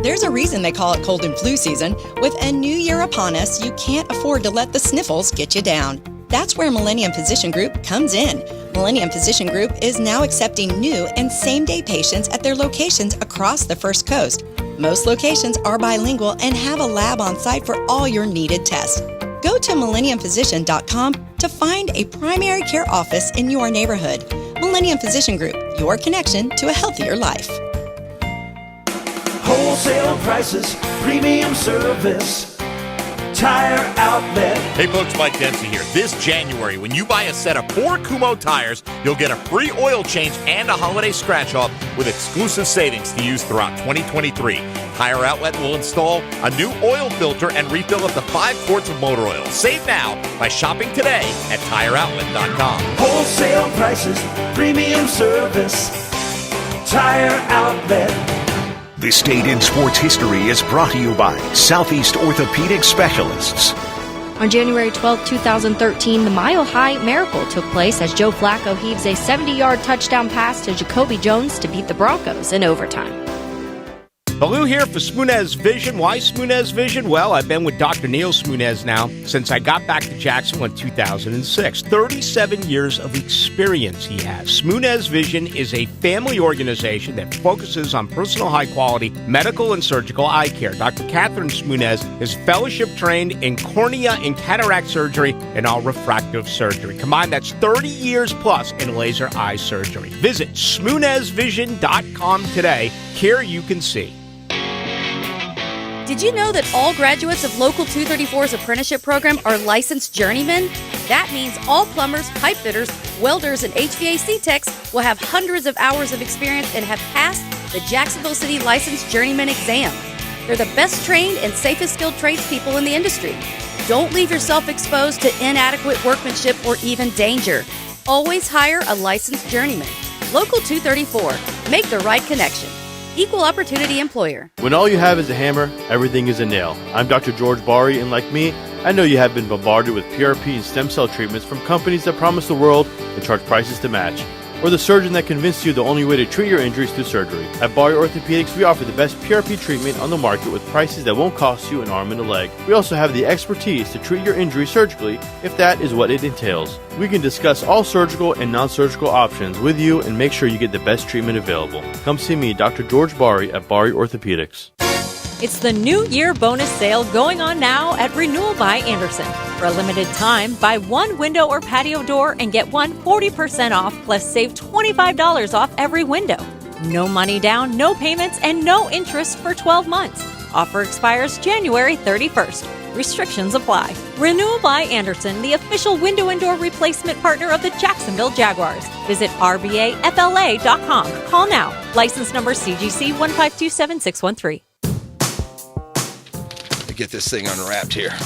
There's a reason they call it cold and flu season. With a new year upon us, you can't afford to let the sniffles get you down. That's where Millennium Physician Group comes in. Millennium Physician Group is now accepting new and same-day patients at their locations across the First Coast. Most locations are bilingual and have a lab on site for all your needed tests. Go to millenniumphysician.com to find a primary care office in your neighborhood. Millennium Physician Group, your connection to a healthier life. Wholesale prices, premium service. Tire Outlet. Hey folks, Mike Dempsey here. This January, when you buy a set of 4 Kumho tires, you'll get a free oil change and a holiday scratch-off with exclusive savings to use throughout 2023. Tire Outlet will install a new oil filter and refill up to 5 quarts of motor oil. Save now by shopping today at TireOutlet.com. Wholesale prices, premium service. Tire Outlet. This date in sports history is brought to you by Southeast Orthopedic Specialists. On January 12, 2013, the Mile High Miracle took place as Joe Flacco heaves a 70-yard touchdown pass to Jacoby Jones to beat the Broncos in overtime. Ballou here for Smunez Vision. Why Smunez Vision? Well, I've been with Dr. Neil Smunez now since I got back to Jacksonville in 2006. 37 years of experience he has. Smunez Vision is a family organization that focuses on personal high-quality medical and surgical eye care. Dr. Catherine Smunez is fellowship trained in cornea and cataract surgery and all refractive surgery. Combined, that's 30 years plus in laser eye surgery. Visit SmunezVision.com today. Care you can see. Did you know that all graduates of Local 234's apprenticeship program are licensed journeymen? That means all plumbers, pipe fitters, welders, and HVAC techs will have hundreds of hours of experience and have passed the Jacksonville City Licensed Journeyman exam. They're the best trained and safest skilled tradespeople in the industry. Don't leave yourself exposed to inadequate workmanship or even danger. Always hire a licensed journeyman. Local 234. Make the right connection. Equal opportunity employer. When all you have is a hammer, everything is a nail. I'm Dr. George Bari, and like me, I know you have been bombarded with PRP and stem cell treatments from companies that promise the world and charge prices to match. Or the surgeon that convinced you the only way to treat your injuries through surgery. At Bari Orthopedics, we offer the best PRP treatment on the market with prices that won't cost you an arm and a leg. We also have the expertise to treat your injury surgically, if that is what it entails. We can discuss all surgical and non-surgical options with you and make sure you get the best treatment available. Come see me, Dr. George Bari at Bari Orthopedics. It's the New Year bonus sale going on now at Renewal by Anderson. For a limited time, buy one window or patio door and get one 40% off, plus save $25 off every window. No money down, no payments, and no interest for 12 months. Offer expires January 31st. Restrictions apply. Renewal by Anderson, the official window and door replacement partner of the Jacksonville Jaguars. Visit rbafla.com. Call now. License number CGC 1527613. Get this thing unwrapped here.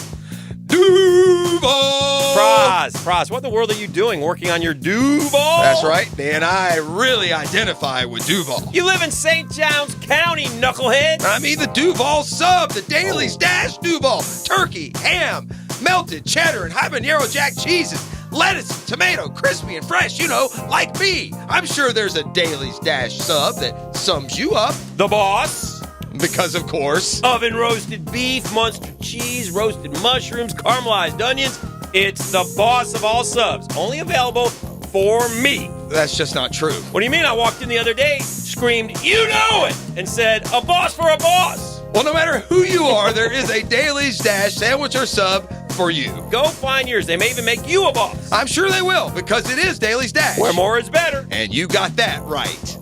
Duval! Praz, what in the world are you doing working on your Duval? That's right, Dan. I really identify with Duval. You live in St. John's County, knucklehead. I mean the Duval sub, the Daily Stash Duval. Turkey, ham, melted cheddar, and habanero jack cheeses. Lettuce, tomato, crispy and fresh, like me. I'm sure there's a Daily Stash sub that sums you up. The boss. Because, of course, oven roasted beef, Munster cheese, roasted mushrooms, caramelized onions. It's the boss of all subs. Only available for me. That's just not true. What do you mean? I walked in the other day, screamed, "You know it!" and said, "A boss for a boss." Well, no matter who you are, there is a Daily Stash sandwich or sub for you. Go find yours. They may even make you a boss. I'm sure they will, because it is Daily Stash. Where more is better. And you got that right.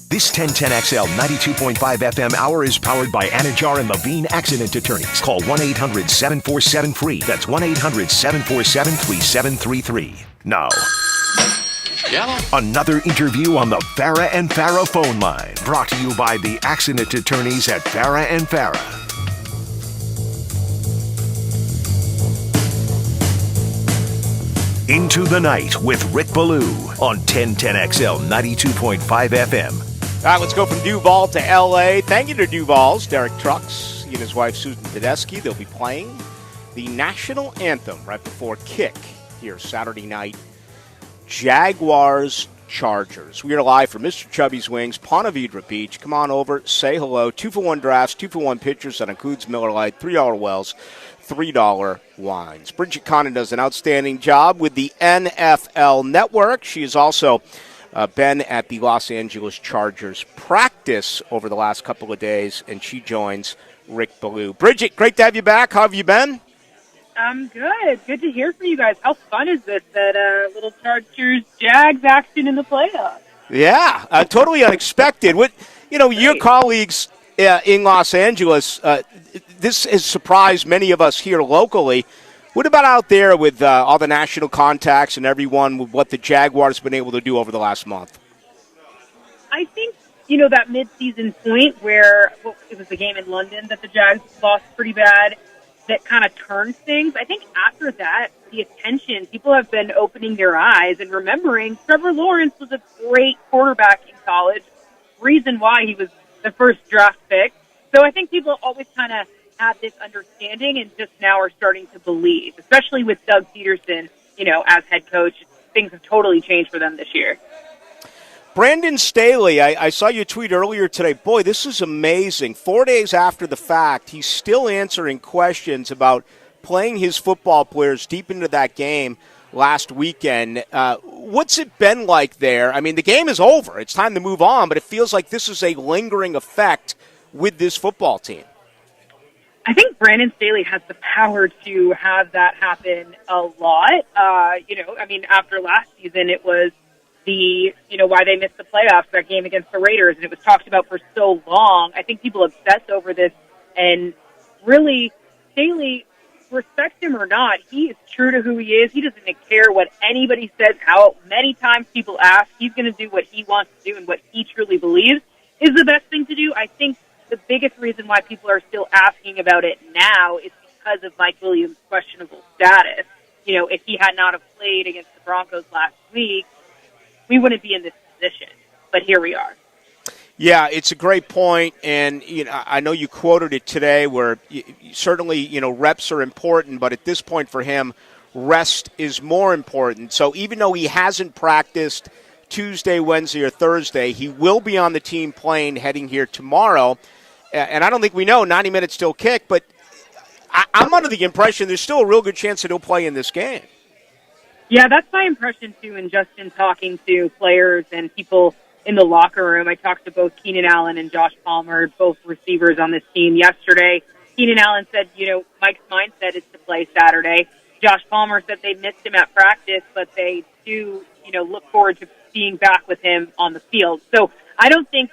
This 1010XL 92.5 FM hour is powered by Anajar and Levine Accident Attorneys. Call 1-800-747-FREE. That's 1-800-747-3733. Now, another interview on the Farah and Farah phone line. Brought to you by the Accident Attorneys at Farah and Farah. Into the Night with Rick Ballou on 1010XL 92.5 FM. All right, let's go from Duval to L.A. Thank you to Duval's Derek Trucks. He and his wife, Susan Tedeschi, they'll be playing the national anthem right before kick here Saturday night. Jaguars, Chargers. We are live from Mr. Chubby's Wings, Ponte Vedra Beach. Come on over, say hello. 2-for-1 drafts, 2-for-1 pitchers. That includes Miller Lite, $3 wells, $3 wines. Bridget Condon does an outstanding job with the NFL Network. She has also been at the Los Angeles Chargers practice over the last couple of days, and she joins Rick Ballou. Bridget, great to have you back. How have you been? I'm good. Good to hear from you guys. How fun is this, that little Chargers-Jags action in the playoffs? Yeah, totally unexpected. Your colleagues in Los Angeles, this has surprised many of us here locally. What about out there with all the national contacts and everyone with what the Jaguars have been able to do over the last month? I think, that mid-season point where it was the game in London that the Jags lost pretty bad, that kind of turned things. I think after that, the attention, people have been opening their eyes and remembering Trevor Lawrence was a great quarterback in college, reason why he was the first draft pick. So I think people always kind of had this understanding and just now are starting to believe, especially with Doug Peterson, as head coach. Things have totally changed for them this year. Brandon Staley, I saw you tweet earlier today. Boy, this is amazing. 4 days after the fact, he's still answering questions about playing his football players deep into that game last weekend. What's it been like there? I mean, the game is over. It's time to move on, but it feels like this is a lingering effect with this football team. I think Brandon Staley has the power to have that happen a lot. After last season, it was why they missed the playoffs, that game against the Raiders, and it was talked about for so long. I think people obsess over this, and really, Staley, respect him or not, he is true to who he is. He doesn't care what anybody says, how many times people ask. He's going to do what he wants to do and what he truly believes is the best thing to do. I think the biggest reason why people are still asking about it now is because of Mike Williams' questionable status. If he had not have played against the Broncos last week, we wouldn't be in this position. But here we are. Yeah, it's a great point, and I know you quoted it today where certainly, reps are important, but at this point for him, rest is more important. So even though he hasn't practiced Tuesday, Wednesday, or Thursday, he will be on the team plane heading here tomorrow. And I don't think we know 90 minutes still kick, but I'm under the impression there's still a real good chance that he'll play in this game. Yeah, that's my impression, too, and just in talking to players and people in the locker room. I talked to both Keenan Allen and Josh Palmer, both receivers on this team yesterday. Keenan Allen said, Mike's mindset is to play Saturday. Josh Palmer said they missed him at practice, but they do, look forward to being back with him on the field. So I think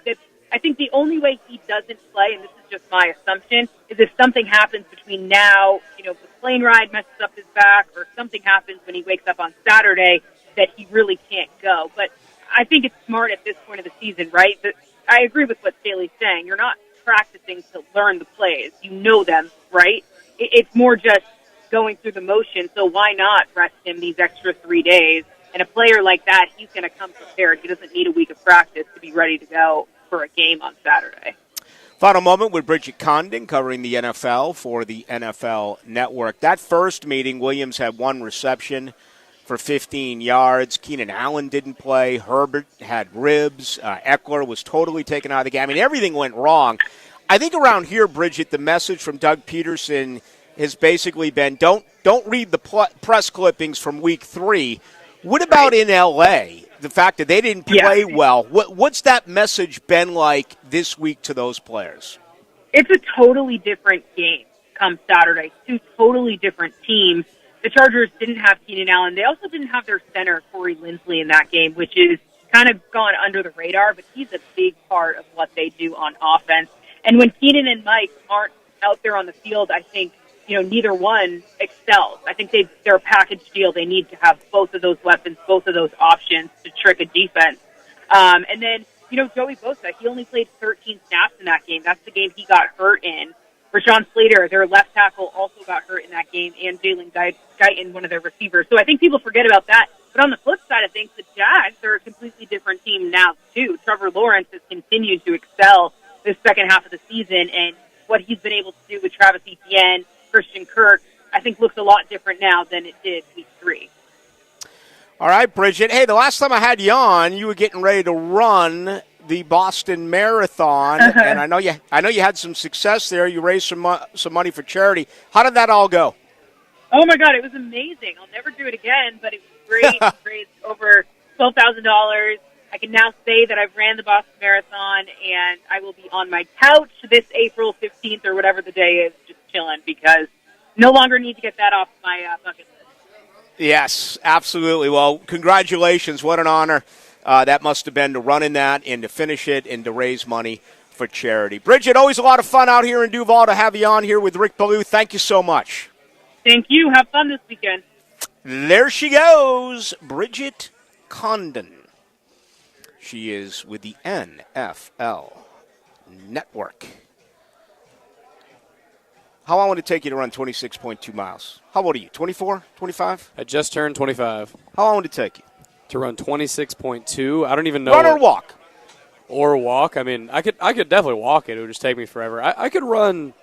the only way he doesn't play, and this is just my assumption, is if something happens between now, if the plane ride messes up his back or something happens when he wakes up on Saturday that he really can't go. But I think it's smart at this point of the season, right? I agree with what Staley's saying. You're not practicing to learn the plays. You know them, right? It's more just going through the motion, so why not rest him these extra 3 days? And a player like that, he's going to come prepared. He doesn't need a week of practice to be ready to go for a game on Saturday. Final moment with Bridget Condon covering the NFL for the NFL Network. That first meeting, Williams had one reception for 15 yards. Keenan Allen didn't play. Herbert had ribs. Eckler was totally taken out of the game. I mean, everything went wrong. I think around here, Bridget, the message from Doug Peterson has basically been don't read the press clippings from week 3. What about in L.A., the fact that they didn't play well? What's that message been like this week to those players? It's a totally different game come Saturday. Two totally different teams. The Chargers didn't have Keenan Allen. They also didn't have their center, Corey Linsley, in that game, which is kind of gone under the radar, but he's a big part of what they do on offense. And when Keenan and Mike aren't out there on the field, I think, neither one excels. I think they're a package deal. They need to have both of those weapons, both of those options to trick a defense. And then, Joey Bosa, he only played 13 snaps in that game. That's the game he got hurt in. Rashawn Slater, their left tackle, also got hurt in that game, and Jalen Guyton, one of their receivers. So I think people forget about that. But on the flip side of things, the Jags are a completely different team now, too. Trevor Lawrence has continued to excel this second half of the season, and what he's been able to do with Travis Etienne, Christian Kirk, I think looks a lot different now than it did week 3. All right, Bridget. Hey, the last time I had you on, you were getting ready to run the Boston Marathon, and I know you had some success there. You raised some money for charity. How did that all go? Oh my God, it was amazing. I'll never do it again, but it was great. I raised over $12,000. I can now say that I've ran the Boston Marathon, and I will be on my couch this April 15th or whatever the day is, just chilling, because no longer need to get that off my bucket list. Yes, absolutely. Well, congratulations. What an honor that must have been to run in that and to finish it and to raise money for charity. Bridget, always a lot of fun out here in Duval to have you on here with Rick Ballou. Thank you so much. Thank you. Have fun this weekend. There she goes, Bridget Condon. She is with the NFL Network. How long would it take you to run 26.2 miles? How old are you, 24, 25? I just turned 25. How long would it take you? To run 26.2? I don't even know. Run or walk? Or walk. I mean, I could definitely walk it. It would just take me forever. I could run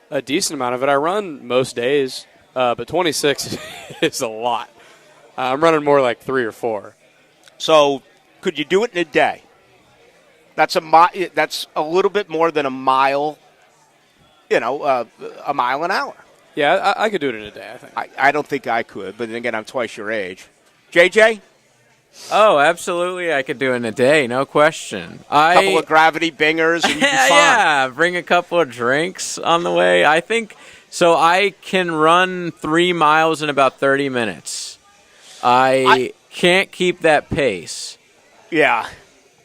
a decent amount of it. I run most days, but 26 is a lot. I'm running more like 3 or 4. So could you do it in a day? That's a little bit more than a mile, a mile an hour. Yeah, I could do it in a day, I think. I don't think I could, but then again, I'm twice your age. JJ? Oh, absolutely. I could do it in a day, no question. A couple of gravity bingers and you'd be fine. Yeah, bring a couple of drinks on the way. I think so. I can run 3 miles in about 30 minutes. I can't keep that pace. Yeah.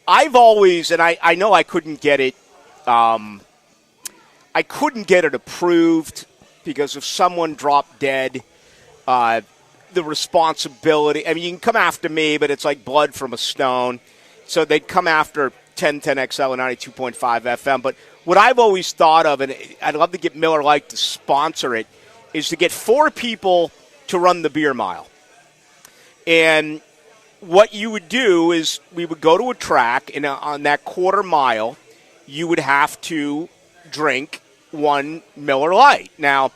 I've always, and I know I couldn't get it, approved because if someone dropped dead, the responsibility, I mean, you can come after me, but it's like blood from a stone. So they'd come after 1010XL and 92.5 FM. But what I've always thought of, and I'd love to get Miller Lite to sponsor it, is to get 4 people to run the beer mile. And what you would do is we would go to a track, and on that quarter mile, you would have to drink 1 Miller Lite. Now,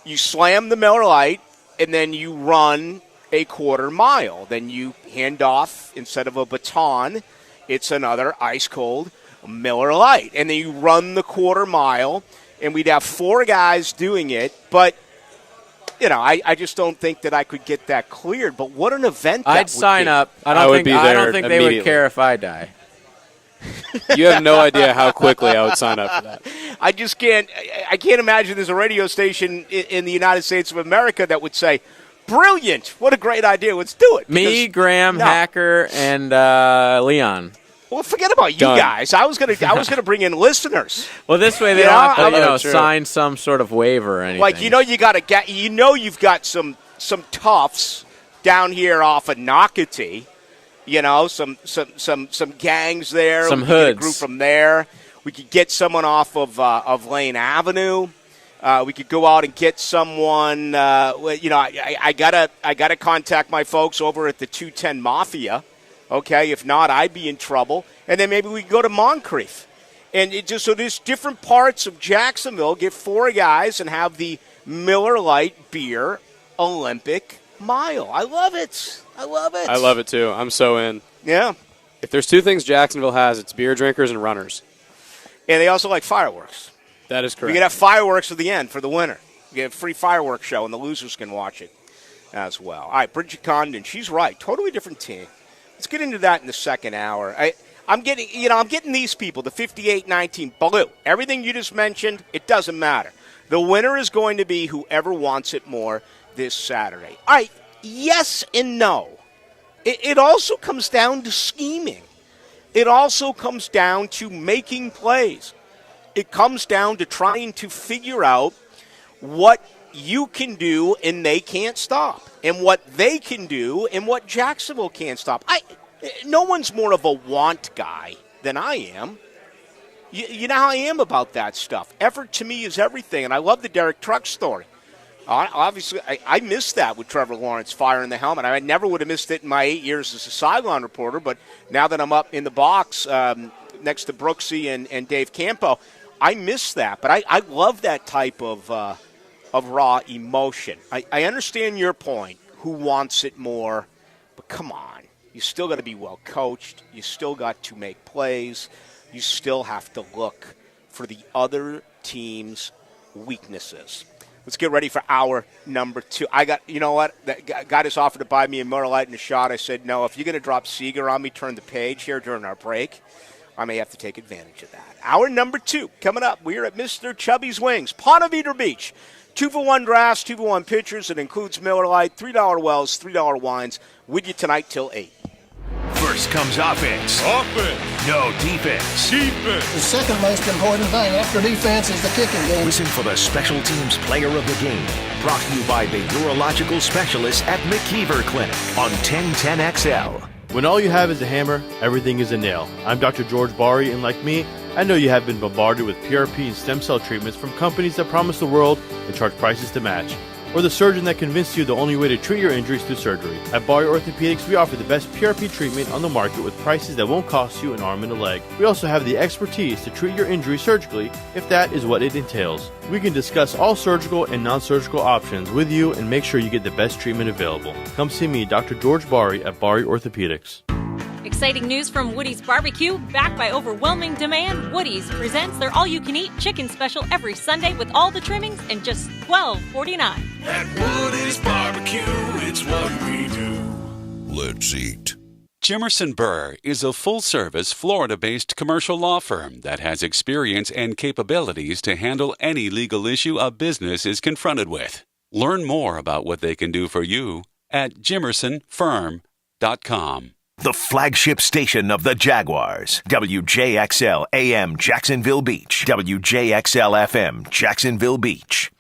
you slam the Miller Lite, and then you run a quarter mile. Then you hand off, instead of a baton, it's another ice-cold Miller Lite. And then you run the quarter mile, and we'd have 4 guys doing it. But, I just don't think that I could get that cleared. But what an event that would be. I'd sign up. I don't think they would care if I die. You have no idea how quickly I would sign up for that. I can't imagine there's a radio station in the United States of America that would say, brilliant, what a great idea, let's do it. Me, Graham, Hacker, and Leon. Well, forget about you guys. I was gonna bring in listeners. Well, this way they don't have to sign some sort of waiver or anything. Like you've got some toughs down here off of Nocatee. Some gangs there. Some we hoods. Get a group from there. We could get someone off of Lane Avenue. We could go out and get someone. I gotta contact my folks over at the 210 Mafia. Okay, if not, I'd be in trouble. And then maybe we could go to Moncrief. And so there's different parts of Jacksonville. Get 4 guys and have the Miller Lite Beer Olympic Mile. I love it. I love it, too. I'm so in. Yeah. If there's 2 things Jacksonville has, it's beer drinkers and runners. And they also like fireworks. That is correct. We could have fireworks at the end for the winner. We get a free fireworks show, and the losers can watch it as well. All right, Bridget Condon, she's right. Totally different team. Let's get into that in the second hour. I'm getting these people, the 58-19 Ballou. Everything you just mentioned, it doesn't matter. The winner is going to be whoever wants it more this Saturday. All right, yes and no. It also comes down to scheming. It also comes down to making plays. It comes down to trying to figure out what you can do and they can't stop, and what they can do and what Jacksonville can't stop. No one's more of a want guy than I am. You know how I am about that stuff. Effort to me is everything, and I love the Derek Truck story. Obviously, I missed that with Trevor Lawrence firing the helmet. I never would have missed it in my 8 years as a sideline reporter, but now that I'm up in the box next to Brooksy and Dave Campo, I miss that. But I love that type of raw emotion. I understand your point, who wants it more, but come on. You still got to be well coached. You still got to make plays. You still have to look for the other team's weaknesses. Let's get ready for hour number 2. You know what? That guy just offered to buy me a Miller Lite and a shot. I said, no, if you're going to drop Seeger on me, turn the page here during our break, I may have to take advantage of that. Hour number 2 coming up. We're at Mr. Chubby's Wings, Ponte Vedra Beach. 2-for-1 drafts, 2-for-1 pitchers. It includes Miller Lite, $3 wells, $3 wines. With you tonight till 8. First comes offense. No defense. The second most important thing after defense is the kicking game. Listen for the special teams player of the game. Brought to you by the urological specialists at McKeever Clinic on 1010XL. When all you have is a hammer, everything is a nail. I'm Dr. George Bari, and like me, I know you have been bombarded with PRP and stem cell treatments from companies that promise the world and charge prices to match. Or the surgeon that convinced you the only way to treat your injuries through surgery. At Bari Orthopedics, we offer the best PRP treatment on the market with prices that won't cost you an arm and a leg. We also have the expertise to treat your injury surgically, if that is what it entails. We can discuss all surgical and non-surgical options with you and make sure you get the best treatment available. Come see me, Dr. George Bari, at Bari Orthopedics. Exciting news from Woody's Barbecue. Backed by overwhelming demand, Woody's presents their all-you-can-eat chicken special every Sunday with all the trimmings and just $12.49. At Woody's Barbecue, it's what we do. Let's eat. Jimerson Burr is a full-service, Florida-based commercial law firm that has experience and capabilities to handle any legal issue a business is confronted with. Learn more about what they can do for you at jimersonfirm.com. The flagship station of the Jaguars. WJXL AM Jacksonville Beach. WJXL FM Jacksonville Beach.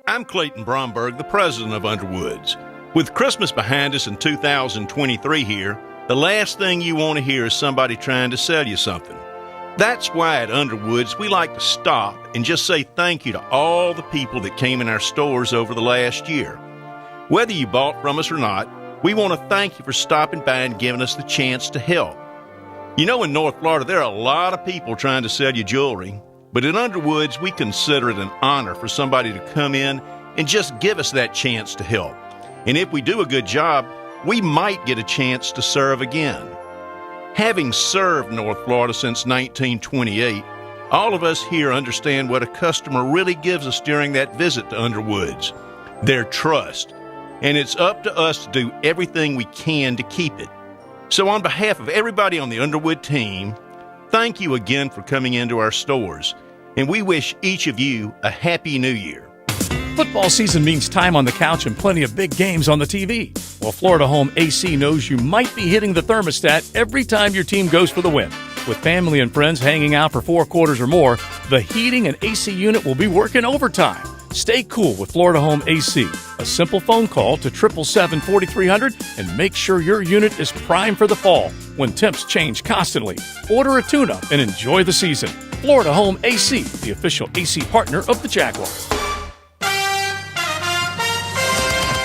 I'm Clayton Bromberg, the president of Underwoods. With Christmas behind us in 2023 here, the last thing you want to hear is somebody trying to sell you something. That's why at Underwoods we like to stop and just say thank you to all the people that came in our stores over the last year. Whether you bought from us or not, we want to thank you for stopping by and giving us the chance to help. You know, in North Florida, there are a lot of people trying to sell you jewelry, but at Underwoods, we consider it an honor for somebody to come in and just give us that chance to help. And if we do a good job, we might get a chance to serve again. Having served North Florida since 1928, all of us here understand what a customer really gives us during that visit to Underwoods, their trust. And it's up to us to do everything we can to keep it. So on behalf of everybody on the Underwood team, thank you again for coming into our stores, and we wish each of you a Happy New Year. Football season means time on the couch and plenty of big games on the TV. Well, Florida Home AC knows you might be hitting the thermostat every time your team goes for the win. With family and friends hanging out for 4 quarters or more, the heating and AC unit will be working overtime. Stay cool with Florida Home AC. A simple phone call to 777-4300 and make sure your unit is primed for the fall when temps change constantly. Order a tune-up and enjoy the season. Florida Home AC, the official AC partner of the Jaguars.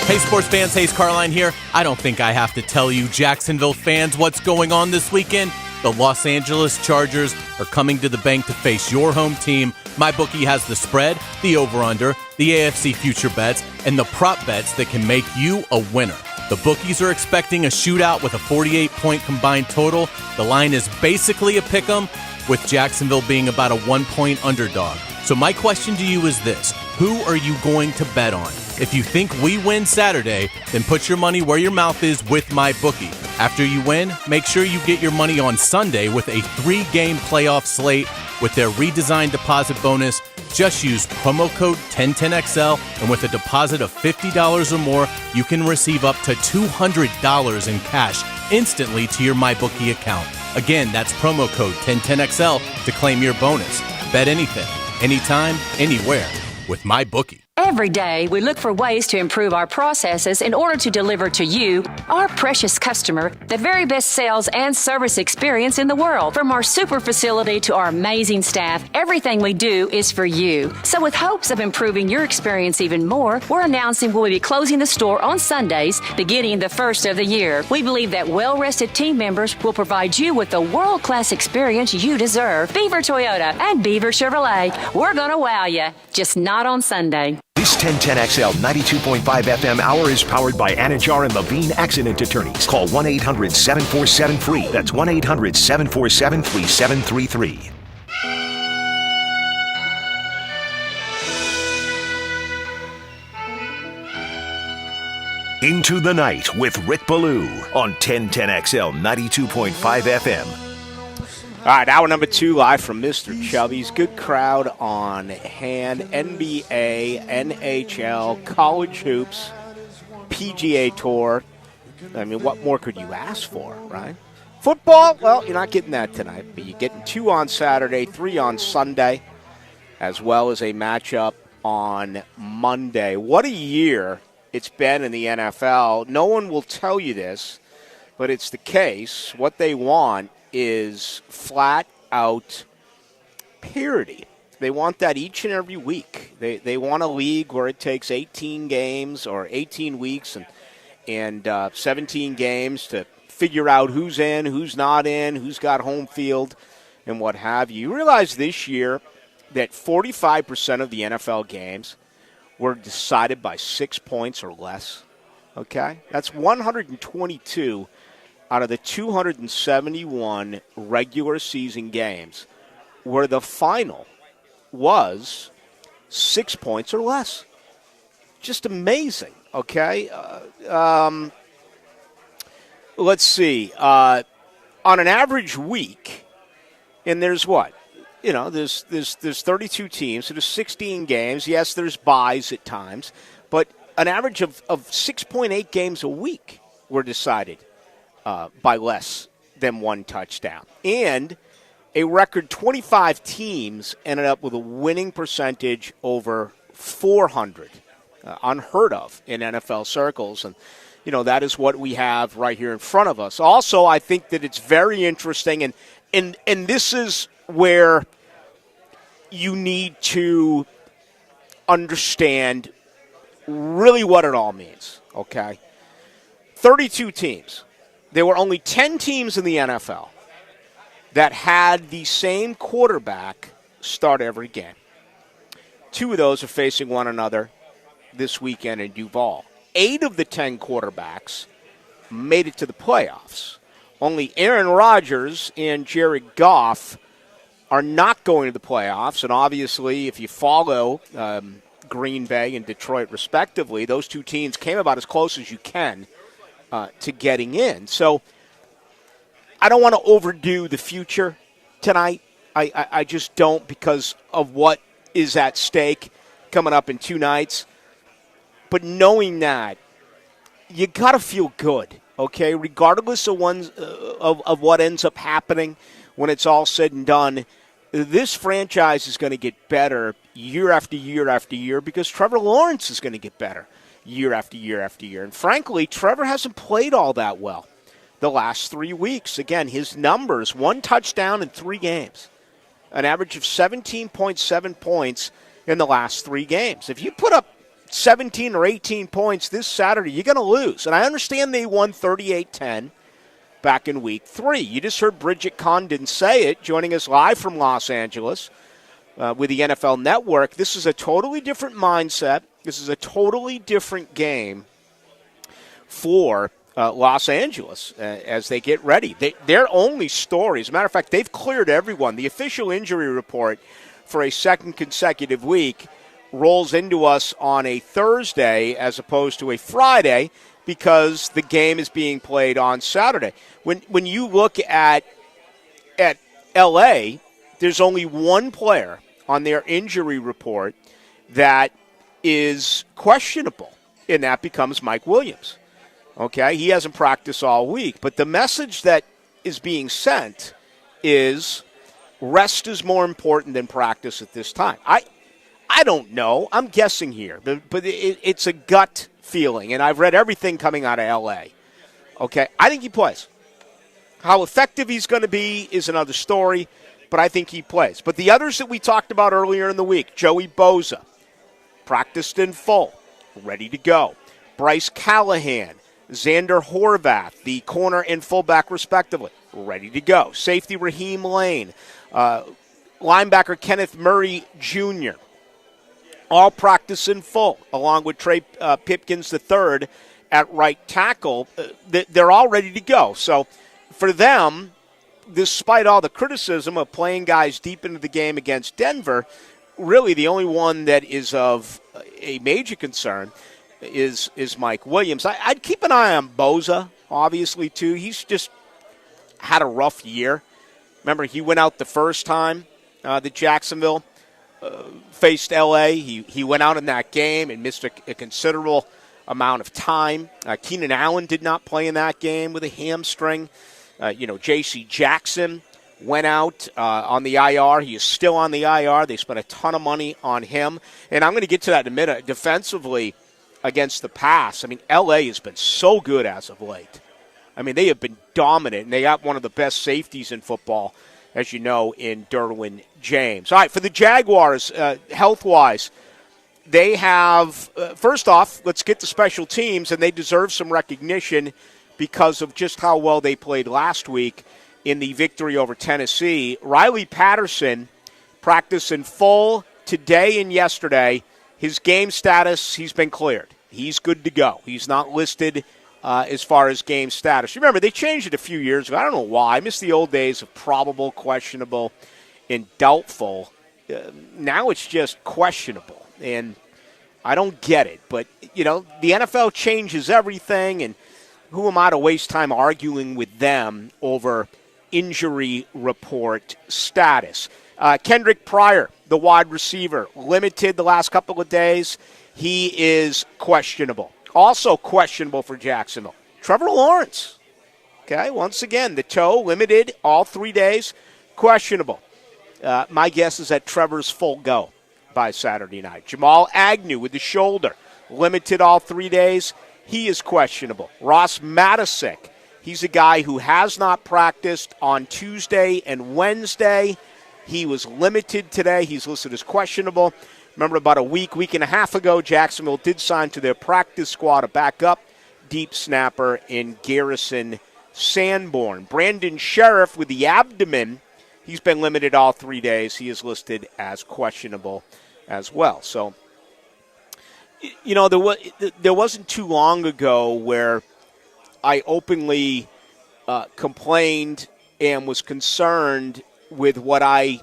Hey, sports fans, Hayes Carline here. I don't think I have to tell you, Jacksonville fans, what's going on this weekend. The Los Angeles Chargers are coming to the bank to face your home team. MyBookie has the spread, the over-under, the AFC future bets, and the prop bets that can make you a winner. The bookies are expecting a shootout with a 48-point combined total. The line is basically a pick'em, with Jacksonville being about a 1-point underdog. So my question to you is this: who are you going to bet on? If you think we win Saturday, then put your money where your mouth is with MyBookie. After you win, make sure you get your money on Sunday with a 3-game playoff slate with their redesigned deposit bonus. Just use promo code 1010XL, and with a deposit of $50 or more, you can receive up to $200 in cash instantly to your MyBookie account. Again, that's promo code 1010XL to claim your bonus. Bet anything, anytime, anywhere with MyBookie. Every day, we look for ways to improve our processes in order to deliver to you, our precious customer, the very best sales and service experience in the world. From our super facility to our amazing staff, everything we do is for you. So with hopes of improving your experience even more, we're announcing we'll be closing the store on Sundays, beginning the first of the year. We believe that well-rested team members will provide you with the world-class experience you deserve. Beaver Toyota and Beaver Chevrolet, we're going to wow you, just not on Sunday. This 1010XL 92.5 FM hour is powered by Anajar and Levine Accident Attorneys. Call 1-800-747-FREE. That's 1-800-747-3733. Into the Night with Rick Ballou on 1010XL 92.5 FM. All right, hour number 2 live from Mr. Chubby's. Good crowd on hand. NBA, NHL, college hoops, PGA Tour. I mean, what more could you ask for, right? Football, well, you're not getting that tonight, but you're getting 2 on Saturday, 3 on Sunday, as well as a matchup on Monday. What a year it's been in the NFL. No one will tell you this, but it's the case. What they want is flat out parity. They want that each and every week. They want a league where it takes 18 games or 18 weeks and 17 games to figure out who's in, who's not in, who's got home field, and what have you. You realize this year that 45% of the NFL games were decided by 6 points or less. Okay? That's 122 out of the 271 regular season games where the final was 6 points or less. Just amazing, okay? Let's see. On an average week, and there's what? There's 32 teams, so there's 16 games. Yes, there's buys at times, but an average of 6.8 games a week were decided by less than one touchdown. And a record 25 teams ended up with a winning percentage over 400. Unheard of in NFL circles. And, that is what we have right here in front of us. Also, I think that it's very interesting, and this is where you need to understand really what it all means, okay? 32 teams. There were only 10 teams in the NFL that had the same quarterback start every game. 2 of those are facing one another this weekend in Duval. 8 of the 10 quarterbacks made it to the playoffs. Only Aaron Rodgers and Jared Goff are not going to the playoffs, and obviously if you follow Green Bay and Detroit respectively, those 2 teams came about as close as you can to getting in. So I don't want to overdo the future tonight. I just don't, because of what is at stake coming up in 2 nights. But knowing that, you got to feel good, okay? Regardless of what ends up happening when it's all said and done, this franchise is going to get better year after year after year because Trevor Lawrence is going to get better year after year after year. And frankly, Trevor hasn't played all that well the last 3 weeks. Again, his numbers, 1 touchdown in 3 games, an average of 17.7 points in the last 3 games. If you put up 17 or 18 points this Saturday, you're going to lose. And I understand they won 38-10 back in week 3. You just heard Bridget Condon say it, joining us live from Los Angeles with the NFL Network. This is a totally different mindset. This is a totally different game for Los Angeles as they get ready. Their only story, as a matter of fact, they've cleared everyone. The official injury report for a second consecutive week rolls into us on a Thursday as opposed to a Friday because the game is being played on Saturday. When you look at L.A., there's only 1 player on their injury report that is questionable, and that becomes Mike Williams. Okay, he hasn't practiced all week, but the message that is being sent is rest is more important than practice at this time. I don't know. I'm guessing here, but it's a gut feeling, and I've read everything coming out of L.A. Okay, I think he plays. How effective he's going to be is another story, but I think he plays. But the others that we talked about earlier in the week, Joey Bosa, practiced in full, ready to go. Bryce Callahan, Xander Horvath, the corner and fullback respectively, ready to go. Safety Raheem Lane, linebacker Kenneth Murray Jr., all practice in full, along with Trey Pipkins III at right tackle. They're all ready to go. So for them, despite all the criticism of playing guys deep into the game against Denver, really the only one that is of a major concern is Mike Williams. I'd keep an eye on Bosa, obviously, too. He's just had a rough year. Remember, he went out the first time that Jacksonville faced L.A. He went out in that game and missed a considerable amount of time. Keenan Allen did not play in that game with a hamstring. J.C. Jackson went out on the IR. He is still on the IR. They spent a ton of money on him. And I'm going to get to that in a minute. Defensively against the pass, I mean, L.A. has been so good as of late. I mean, they have been dominant, and they got one of the best safeties in football, as you know, in Derwin James. All right, for the Jaguars, health-wise, they have, first off, let's get to special teams, and they deserve some recognition because of just how well they played last week in the victory over Tennessee. Riley Patterson practiced in full today and yesterday. His game status, he's been cleared. He's good to go. He's not listed as far as game status. Remember, they changed it a few years ago. I don't know why. I miss the old days of probable, questionable, and doubtful. Now it's just questionable, and I don't get it. But, the NFL changes everything, and who am I to waste time arguing with them over injury report status? Kendrick Pryor, the wide receiver, limited the last couple of days. He is questionable. Also questionable for Jacksonville, Trevor Lawrence. Okay, once again, the toe limited all 3 days, questionable. My guess is that Trevor's full go by Saturday night. Jamal Agnew with the shoulder, limited all 3 days. He is questionable. Ross Matisic, he's a guy who has not practiced on Tuesday and Wednesday. He was limited today. He's listed as questionable. Remember, about a week and a half ago, Jacksonville did sign to their practice squad a backup deep snapper in Garrison Sanborn. Brandon Sheriff with the abdomen, he's been limited all 3 days. He is listed as questionable as well. So, there wasn't too long ago where I openly complained and was concerned with what I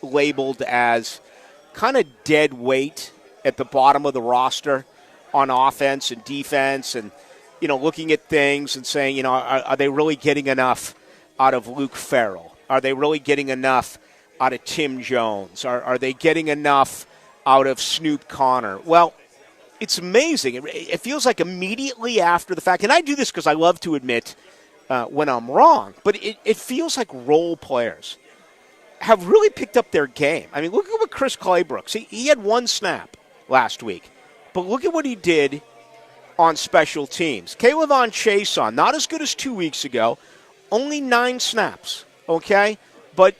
labeled as kind of dead weight at the bottom of the roster on offense and defense, and looking at things and saying, are they really getting enough out of Luke Farrell? Are they really getting enough out of Tim Jones? Are they getting enough out of Snoop Connor? Well, it's amazing. It feels like immediately after the fact, and I do this because I love to admit when I'm wrong, but it feels like role players have really picked up their game. I mean, look at what Chris Claybrooks, he had one snap last week, but look at what he did on special teams. Kayvon Chason, not as good as 2 weeks ago, only 9 snaps, okay? But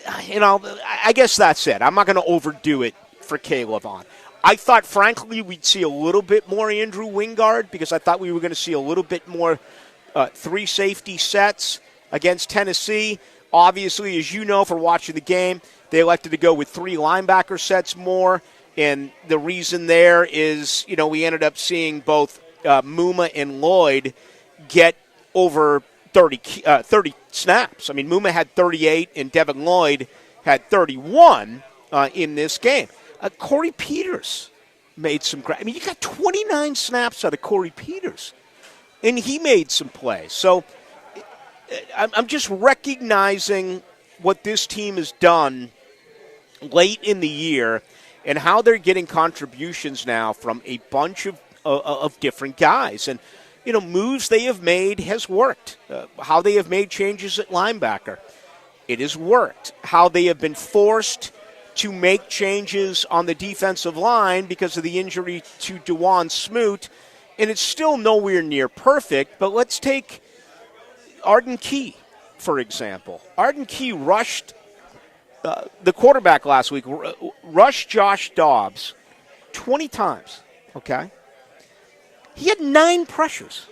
I guess that's it. I'm not going to overdo it for Kayvon. I thought, frankly, we'd see a little bit more Andrew Wingard because I thought we were going to see a little bit more 3 safety sets against Tennessee. Obviously, as you know, for watching the game, they elected to go with 3 linebacker sets more, and the reason there is, we ended up seeing both Muma and Lloyd get over 30 snaps. I mean, Muma had 38, and Devin Lloyd had 31 in this game. Corey Peters made some – you got 29 snaps out of Corey Peters, and he made some plays. So – I'm just recognizing what this team has done late in the year and how they're getting contributions now from a bunch of different guys. And, moves they have made has worked. How they have made changes at linebacker, it has worked. How they have been forced to make changes on the defensive line because of the injury to DeJuan Smoot, and it's still nowhere near perfect, but let's take Arden Key, for example. Arden Key rushed the quarterback last week, rushed Josh Dobbs 20 times, okay? He had 9 pressures.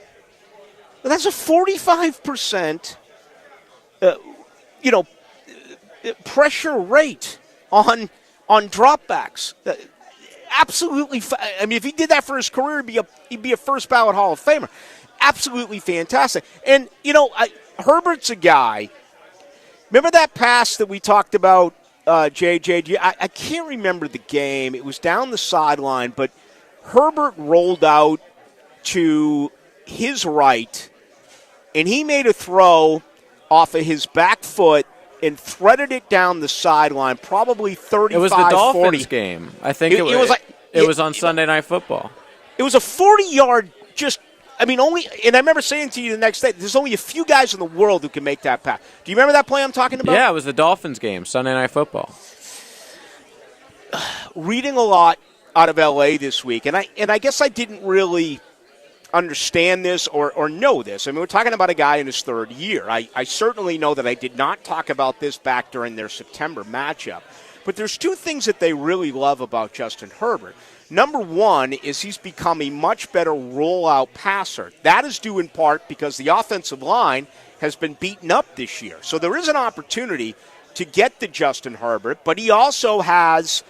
That's a 45%, pressure rate on dropbacks. Absolutely. If he did that for his career, he'd be a first ballot Hall of Famer. Absolutely fantastic. And, Herbert's a guy. Remember that pass that we talked about, JJ? I can't remember the game. It was down the sideline, but Herbert rolled out to his right, and he made a throw off of his back foot and threaded it down the sideline, probably 35-40. It was the Dolphins game. I think it was on Sunday Night Football. It was a 40-yard only, and I remember saying to you the next day, there's only a few guys in the world who can make that pass. Do you remember that play I'm talking about? Yeah, it was the Dolphins game, Sunday Night Football. Reading a lot out of L.A. this week, and I guess I didn't really understand this or know this. We're talking about a guy in his 3rd year. I certainly know that I did not talk about this back during their September matchup. But there's 2 things that they really love about Justin Herbert. Number one is he's become a much better rollout passer. That is due in part because the offensive line has been beaten up this year. So there is an opportunity to get to Justin Herbert, but he also has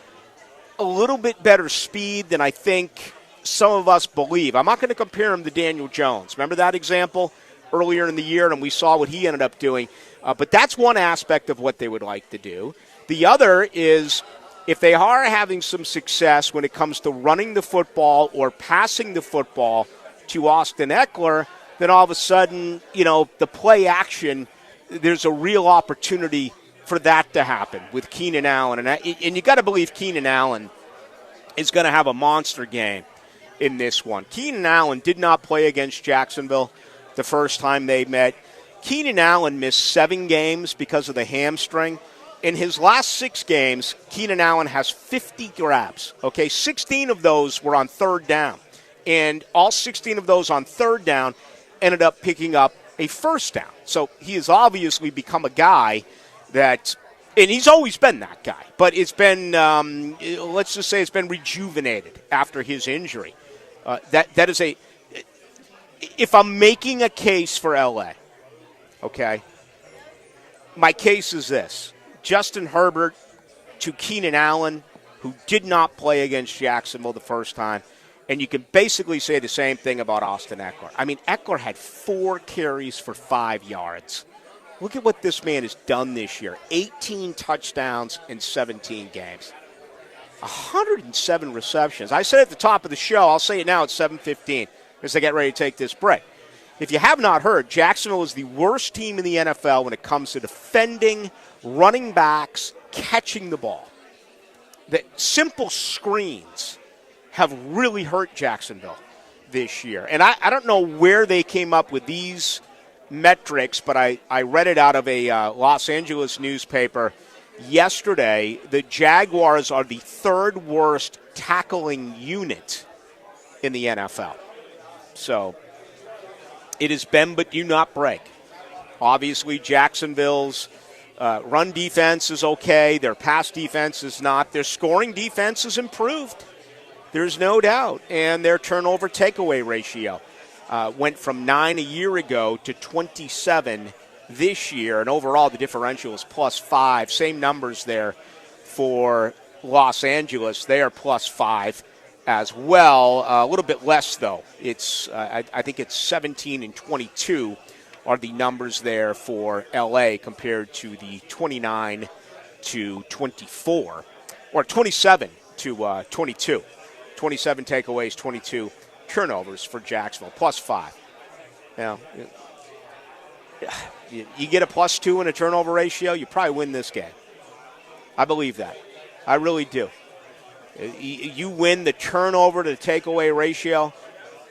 a little bit better speed than I think some of us believe. I'm not going to compare him to Daniel Jones. Remember that example earlier in the year, and we saw what he ended up doing. But that's one aspect of what they would like to do. The other is if they are having some success when it comes to running the football or passing the football to Austin Eckler, then all of a sudden, the play action, there's a real opportunity for that to happen with Keenan Allen. And you got to believe Keenan Allen is going to have a monster game in this one. Keenan Allen did not play against Jacksonville the first time they met. Keenan Allen missed 7 games because of the hamstring. In his last 6 games, Keenan Allen has 50 grabs. 16 of those were on third down. And all 16 of those on third down ended up picking up a first down. So he has obviously become a guy that, and he's always been that guy, but it's been, let's just say it's been rejuvenated after his injury. That is if I'm making a case for LA, my case is this. Justin Herbert to Keenan Allen, who did not play against Jacksonville the first time, and you can basically say the same thing about Austin Eckler. I mean, Eckler had 4 carries for 5 yards. Look at what this man has done this year. 18 touchdowns in 17 games. 107 receptions. I said at the top of the show, I'll say it now at 7:15 as they get ready to take this break. If you have not heard, Jacksonville is the worst team in the NFL when it comes to defending, running backs, catching the ball. The simple screens have really hurt Jacksonville this year. And I don't know where they came up with these metrics, but I read it out of a Los Angeles newspaper yesterday. The Jaguars are the 3rd worst tackling unit in the NFL. So it is bend but do not break. Obviously, Jacksonville's run defense is okay. Their pass defense is not. Their scoring defense is improved. There's no doubt. And their turnover takeaway ratio went from 9 a year ago to 27 this year. And overall, the differential is +5. Same numbers there for Los Angeles. They are +5 as well. A little bit less, though. It's I think it's 17 and 22 are the numbers there for L.A. compared to the 29 to 24, or 27 to 22. 27 takeaways, 22 turnovers for Jacksonville, +5. Now, you get a +2 in a turnover ratio, you probably win this game. I believe that. I really do. You win the turnover to takeaway ratio,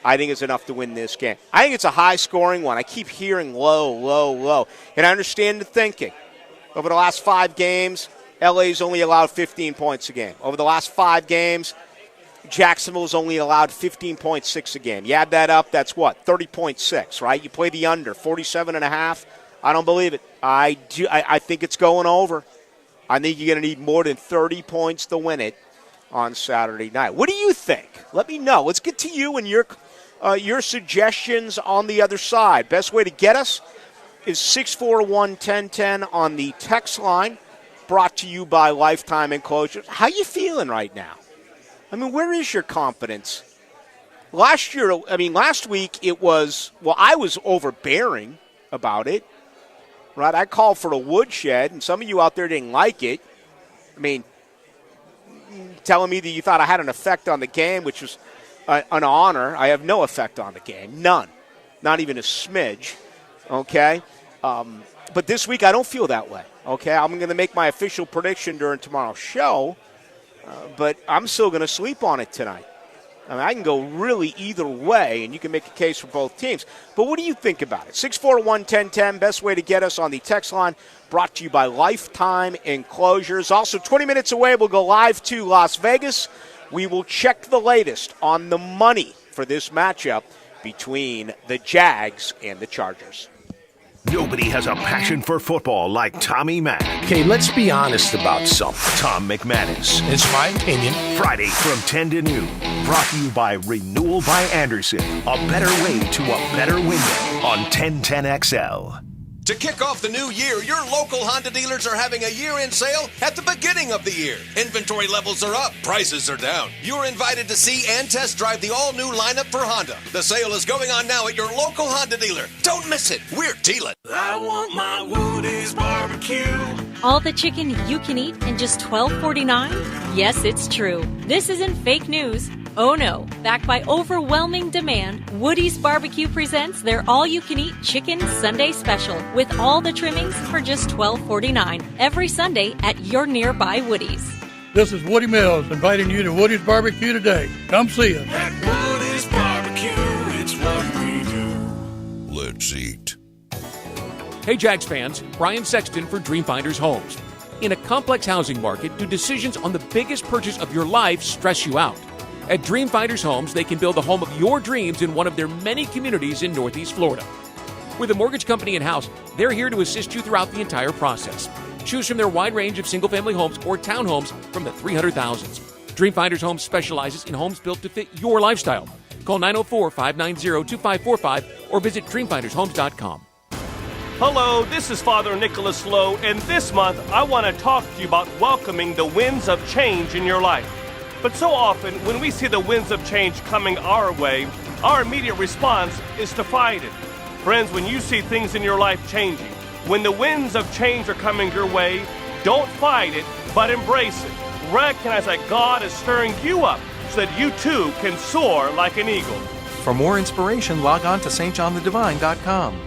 I think it's enough to win this game. I think it's a high-scoring one. I keep hearing low, low, low. And I understand the thinking. Over the last 5 games, LA's only allowed 15 points a game. Over the last 5 games, Jacksonville's only allowed 15.6 a game. You add that up, that's what? 30.6, right? You play the under, 47.5. I don't believe it. I think it's going over. I think you're going to need more than 30 points to win it on Saturday night. What do you think? Let me know. Let's get to you and your suggestions on the other side. Best way to get us is 641-1010 on the text line, brought to you by Lifetime Enclosures. How you feeling right now? I mean, where is your confidence? Last week it was, I was overbearing about it, right? I called for a woodshed, and some of you out there didn't like it. I mean, telling me that you thought I had an effect on the game, which was an honor. I have no effect on the game. None. Not even a smidge. Okay? But this week I don't feel that way. Okay? I'm going to make my official prediction during tomorrow's show, but I'm still going to sleep on it tonight. I mean, I can go really either way, and you can make a case for both teams. But what do you think about it? 641-1010, best way to get us on the text line, brought to you by Lifetime Enclosures. Also, 20 minutes away, we'll go live to Las Vegas. We will check the latest on the money for this matchup between the Jags and the Chargers. Nobody has a passion for football like Tommy Mack. Okay, let's be honest about something. Tom McManus. It's my opinion. Friday from 10 to noon. Brought to you by Renewal by Anderson. A better way to a better window on 1010XL. To kick off the new year, your local Honda dealers are having a year-end sale at the beginning of the year. Inventory levels are up, prices are down. You're invited to see and test drive the all-new lineup for Honda. The sale is going on now at your local Honda dealer. Don't miss it. We're dealing. I want my Woody's barbecue. All the chicken you can eat in just $12.49? Yes, it's true. This isn't fake news. Oh no. Backed by overwhelming demand, Woody's Barbecue presents their all-you-can-eat Chicken Sunday Special with all the trimmings for just $12.49 every Sunday at your nearby Woody's. This is Woody Mills inviting you to Woody's Barbecue today. Come see us. At Woody's Barbecue, it's what we do. Let's eat. Hey, Jags fans, Brian Sexton for Dreamfinders Homes. In a complex housing market, do decisions on the biggest purchase of your life stress you out? At Dreamfinders Homes, they can build the home of your dreams in one of their many communities in Northeast Florida. With a mortgage company in-house, they're here to assist you throughout the entire process. Choose from their wide range of single-family homes or townhomes from the 300,000s. Dreamfinders Homes specializes in homes built to fit your lifestyle. Call 904-590-2545 or visit dreamfindershomes.com. Hello, this is Father Nicholas Lowe, and this month I want to talk to you about welcoming the winds of change in your life. But so often, when we see the winds of change coming our way, our immediate response is to fight it. Friends, when you see things in your life changing, when the winds of change are coming your way, don't fight it, but embrace it. Recognize that God is stirring you up so that you too can soar like an eagle. For more inspiration, log on to stjohnthedivine.com.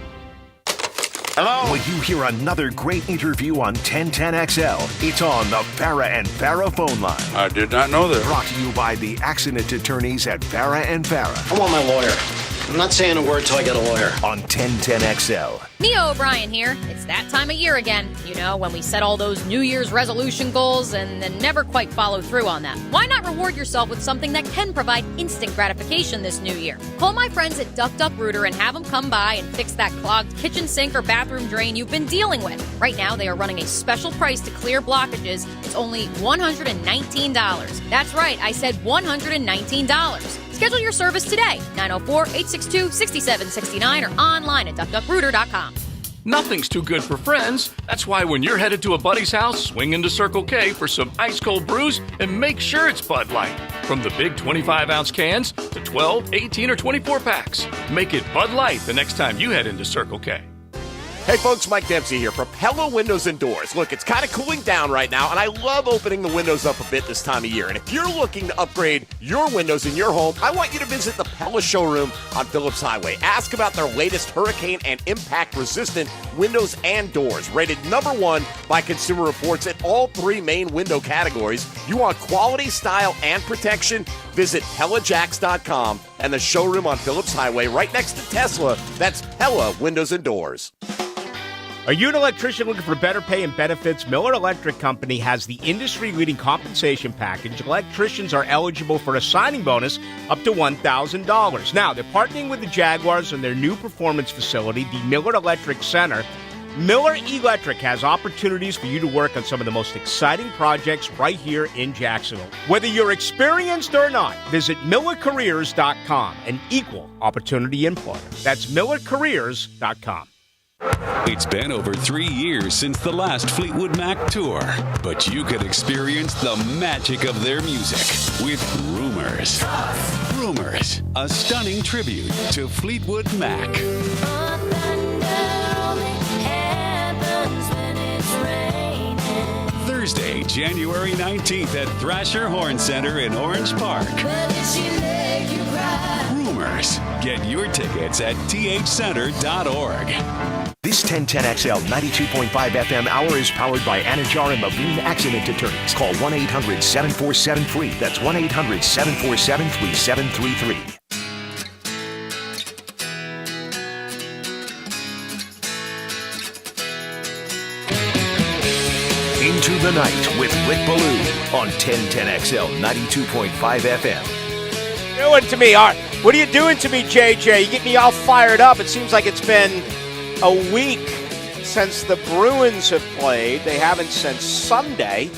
Hello? When you hear another great interview on 1010XL, it's on the Farah and Farah phone line. I did not know that. Brought to you by the accident attorneys at Farah and Farah. I want my lawyer. I'm not saying a word till I get a lawyer. On 1010XL. Mia O'Brien here. It's that time of year again. You know, when we set all those New Year's resolution goals and then never quite follow through on them. Why not reward yourself with something that can provide instant gratification this new year? Call my friends at Duck Duck Rooter and have them come by and fix that clogged kitchen sink or bathroom drain you've been dealing with. Right now, they are running a special price to clear blockages. It's only $119. That's right, I said $119. Schedule your service today, 904-862-6769 or online at duckduckrooter.com. Nothing's too good for friends. That's why when you're headed to a buddy's house, swing into Circle K for some ice-cold brews and make sure it's Bud Light. From the big 25-ounce cans to 12, 18, or 24 packs. Make it Bud Light the next time you head into Circle K. Hey folks, Mike Dempsey here. Propello Windows and Doors. Look, it's kind of cooling down right now, and I love opening the windows up a bit this time of year. And if you're looking to upgrade your windows in your home, I want you to visit the Pella Showroom on Phillips Highway. Ask about their latest hurricane and impact-resistant windows and doors. Rated #1 by Consumer Reports at all three main window categories. You want quality, style, and protection? Visit PellaJacks.com and the showroom on Phillips Highway right next to Tesla. That's Pella Windows and Doors. Are you an electrician looking for better pay and benefits? Miller Electric Company has the industry-leading compensation package. Electricians are eligible for a signing bonus up to $1,000. Now, they're partnering with the Jaguars on their new performance facility, the Miller Electric Center. Miller Electric has opportunities for you to work on some of the most exciting projects right here in Jacksonville. Whether you're experienced or not, visit MillerCareers.com, an equal opportunity employer. That's MillerCareers.com. It's been over 3 years since the last Fleetwood Mac tour, but you can experience the magic of their music with Rumors. Rumors, a stunning tribute to Fleetwood Mac. Thursday, January 19th at Thrasher Horn Center in Orange Park. Rumors. Get your tickets at thcenter.org. This 1010XL 92.5 FM hour is powered by Anajar and Levine Accident Attorneys. Call 1-800-747-FREE. That's 1-800-747-3733. Into the Night with Rick Ballou on 1010XL 92.5 FM. Doing to me, what are you doing to me, JJ? You get me all fired up. It seems like it's been a week since the Bruins have played. They haven't since Sunday.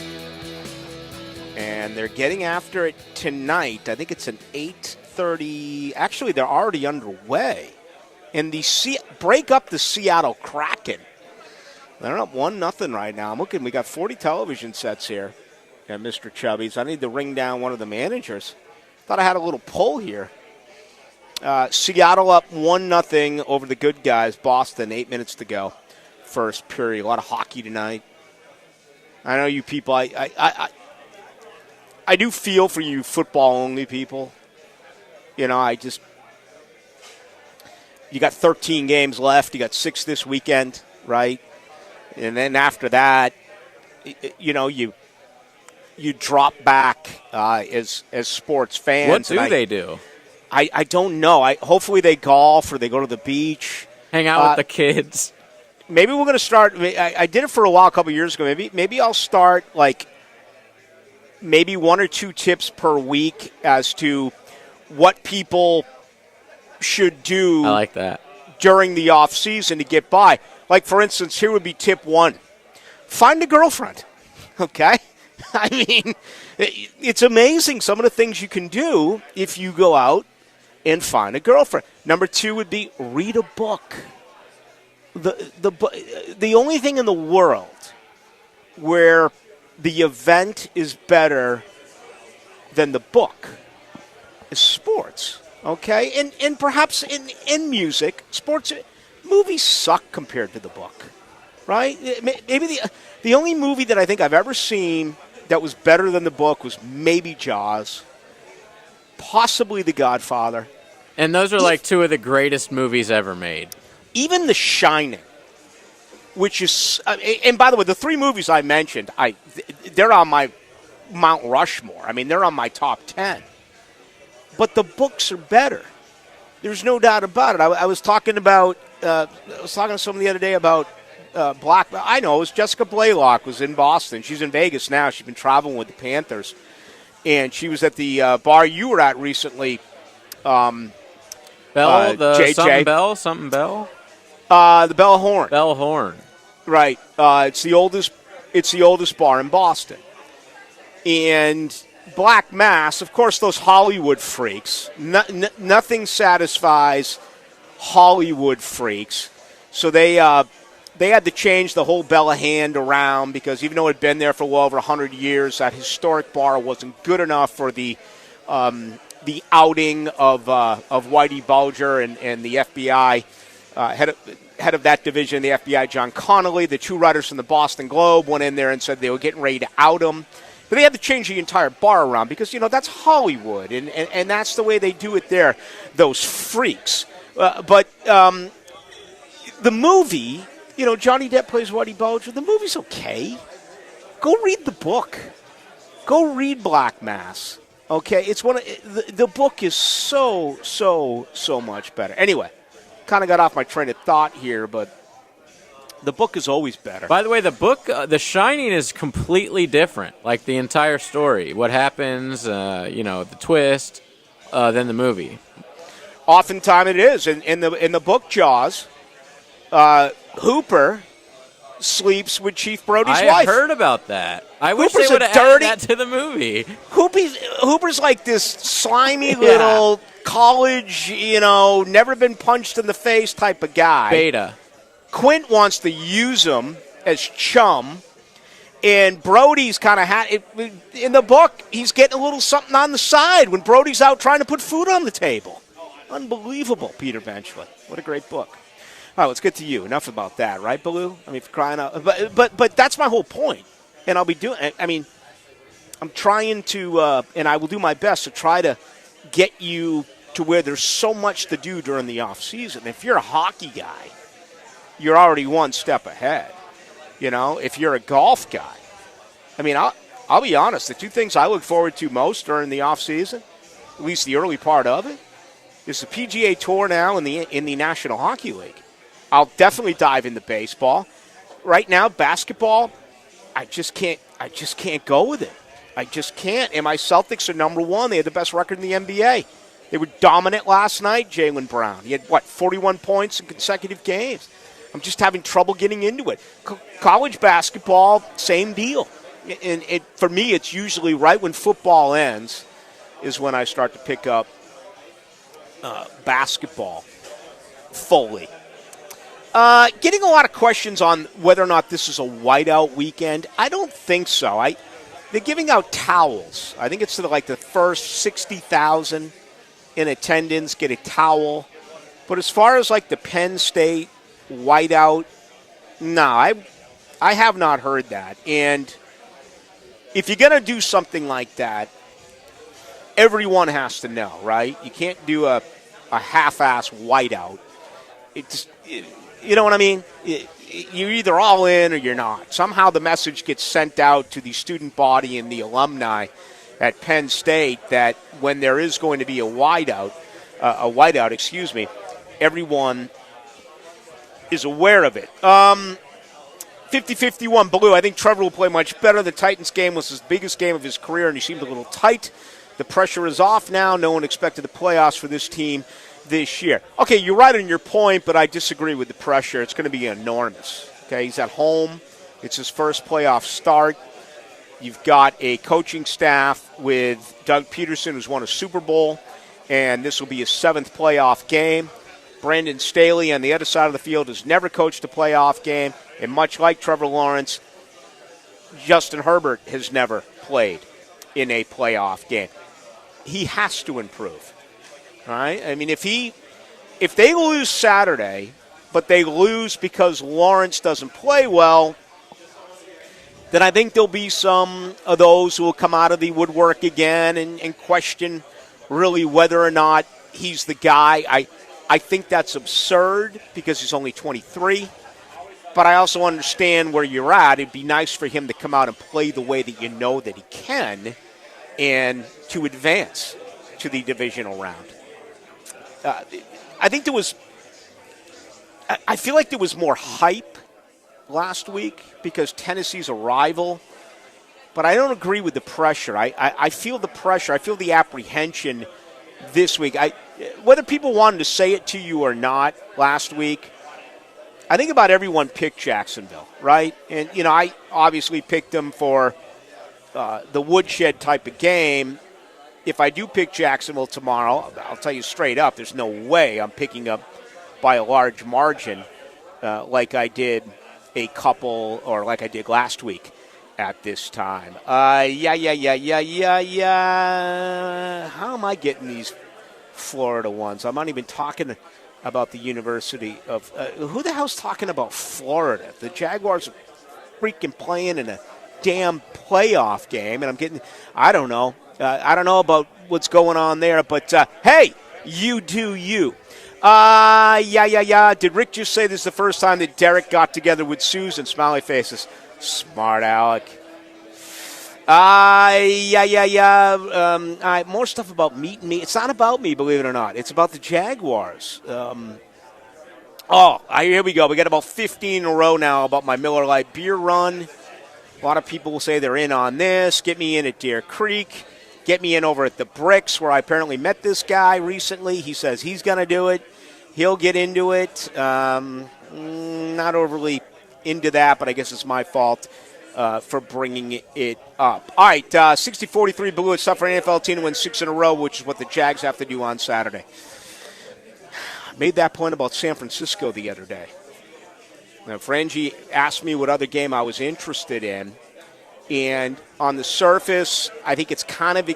And they're getting after it tonight. I think it's an 8:30. Actually, they're already underway. And break up the Seattle Kraken They're up 1-0 right now. I'm looking. We got 40 television sets here at Mr. Chubby's. I need to ring down one of the managers. Thought I had a little pull here. Seattle up 1-0 over the good guys. Boston, 8 minutes to go. First period. A lot of hockey tonight. I know you people. I do feel for you football-only people. You know, you got 13 games left. You got 6 this weekend, right? And then after that, you know, you drop back as sports fans. What do they do? I don't know. Hopefully they golf or they go to the beach. Hang out with the kids. Maybe we're going to start. I did it for a while a couple years ago. Maybe I'll start maybe 1 or 2 tips per week as to what people should do. I like that. During the off season to get by. Like, for instance, here would be tip 1. Find a girlfriend. Okay? I mean, it's amazing some of the things you can do if you go out and find a girlfriend. Number 2 would be read a book. The only thing in the world where the event is better than the book is sports. Okay? And perhaps in music, sports, movies suck compared to the book. Right? Maybe the only movie that I think I've ever seen that was better than the book was maybe Jaws, possibly The Godfather. And those are like 2 of the greatest movies ever made. Even The Shining, which is, and by the way, the 3 movies I mentioned, they're on my Mount Rushmore. I mean, they're on my top 10. But the books are better. There's no doubt about it. I was talking to someone the other day about Black. I know, it was Jessica Blaylock was in Boston. She's in Vegas now. She's been traveling with the Panthers. And she was at the bar you were at recently. Bell, JJ. Something Bell? The Bell Horn. Bell Horn. Right. It's the oldest bar in Boston. And Black Mass, of course, those Hollywood freaks. Nothing satisfies Hollywood freaks. So they had to change the whole Bella Hand around because even though it had been there for well over 100 years, that historic bar wasn't good enough for the outing of Whitey Bulger and the FBI head of that division, the FBI, John Connolly. The 2 writers from the Boston Globe went in there and said they were getting ready to out him. But they had to change the entire bar around because, you know, that's Hollywood, and that's the way they do it there, those freaks. But the movie, you know, Johnny Depp plays Whitey Bulger. The movie's okay. Go read the book. Go read Black Mass. Okay? It's the book is so much better. Anyway, kind of got off my train of thought here, but the book is always better. By the way, the book, The Shining, is completely different. Like the entire story, what happens, the twist, than the movie. Oftentimes it is. In the book Jaws, Hooper sleeps with Chief Brody's wife. I heard about that. I wish they would have added that to the movie. Hooper's like this slimy little college, never been punched in the face type of guy. Beta. Quint wants to use him as chum, and Brody's kind of in the book, he's getting a little something on the side when Brody's out trying to put food on the table. Unbelievable, Peter Benchley. What a great book. All right, let's get to you. Enough about that, right, Ballou? I mean, for crying out. But that's my whole point, and I'll be doing. I mean, I'm trying to, and I will do my best to try to get you to where there's so much to do during the off season. If you're a hockey guy, you're already one step ahead. If you're a golf guy, I mean, I'll be honest. The 2 things I look forward to most during the off season, at least the early part of it, is the PGA Tour now in the National Hockey League. I'll definitely dive into baseball. Right now, basketball, I just can't go with it. I just can't. And my Celtics are number 1. They had the best record in the NBA. They were dominant last night, Jaylen Brown. He had, 41 points in consecutive games. I'm just having trouble getting into it. College basketball, same deal. And for me, it's usually right when football ends is when I start to pick up basketball fully. Getting a lot of questions on whether or not this is a whiteout weekend. I don't think so. They're giving out towels. I think it's like the first 60,000 in attendance get a towel. But as far as like the Penn State whiteout, no, I have not heard that. And if you're going to do something like that, everyone has to know, right? You can't do a half-ass whiteout. You know what I mean? You're either all in or you're not. Somehow the message gets sent out to the student body and the alumni at Penn State that when there is going to be a whiteout, everyone is aware of it. 50-51 Ballou. I think Trevor will play much better. The Titans game was his biggest game of his career, and he seemed a little tight. The pressure is off now. No one expected the playoffs for this team this year. Okay, you're right on your point, but I disagree with the pressure. It's going to be enormous. Okay, he's at home. It's his first playoff start. You've got a coaching staff with Doug Peterson, who's won a Super Bowl, and this will be his 7th playoff game. Brandon Staley on the other side of the field has never coached a playoff game, and much like Trevor Lawrence, Justin Herbert has never played in a playoff game. He has to improve. Right? I mean, if they lose Saturday, but they lose because Lawrence doesn't play well, then I think there'll be some of those who will come out of the woodwork again and question really whether or not he's the guy. I think that's absurd because he's only 23. But I also understand where you're at. It'd be nice for him to come out and play the way that you know that he can and to advance to the divisional round. I think I feel like there was more hype last week because Tennessee's a rival, but I don't agree with the pressure. I feel the pressure. I feel the apprehension this week. Whether people wanted to say it to you or not last week, I think about everyone picked Jacksonville, right? And, I obviously picked them for the woodshed type of game. If I do pick Jacksonville tomorrow, I'll tell you straight up, there's no way I'm picking up by a large margin like I did like I did last week at this time. How am I getting these Florida ones? I'm not even talking about the University of who the hell's talking about Florida? The Jaguars are freaking playing in a damn playoff game, and I'm getting, I don't know about what's going on there, but hey, you do you. Did Rick just say this is the first time that Derek got together with Susan? Smiley faces. Smart Alec. More stuff about meeting me. It's not about me, believe it or not. It's about the Jaguars. Here we go. We got about 15 in a row now about my Miller Lite beer run. A lot of people will say they're in on this. Get me in at Deer Creek. Get me in over at the Bricks, where I apparently met this guy recently. He says he's going to do it. He'll get into it. Not overly into that, but I guess it's my fault for bringing it up. All right, 60-43 Ballou. It's tough for an NFL team to win 6 in a row, which is what the Jags have to do on Saturday. I made that point about San Francisco the other day. Now, Frangie asked me what other game I was interested in, and on the surface, I think it's kind of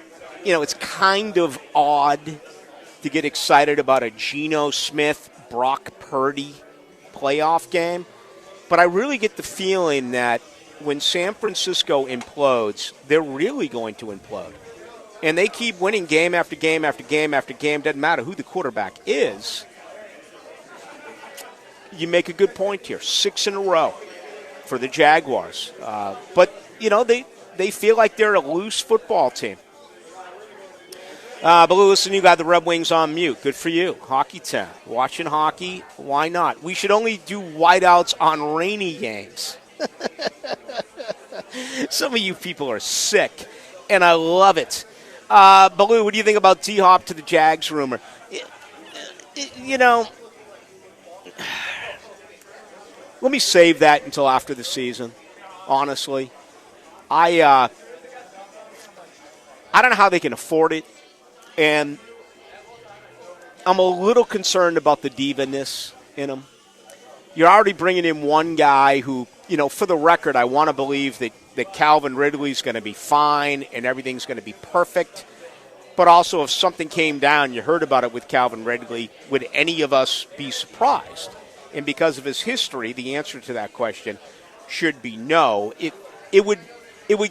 odd to get excited about a Geno Smith, Brock Purdy playoff game, but I really get the feeling that when San Francisco implodes, they're really going to implode. And they keep winning game after game after game after game. Doesn't matter who the quarterback is. You make a good point here. 6 in a row for the Jaguars. But, they feel like they're a loose football team. Ballou, listen, you got the Red Wings on mute. Good for you. Hockey Town. Watching hockey, why not? We should only do whiteouts on rainy games. Some of you people are sick, and I love it. Ballou, what do you think about D-Hop to the Jags rumor? Let me save that until after the season, honestly. I don't know how they can afford it, and I'm a little concerned about the diva-ness in them. you're already bringing in one guy who, for the record, I want to believe that Calvin Ridley's going to be fine and everything's going to be perfect. But also, if something came down, you heard about it with Calvin Ridley, would any of us be surprised? And because of his history, the answer to that question should be no. It would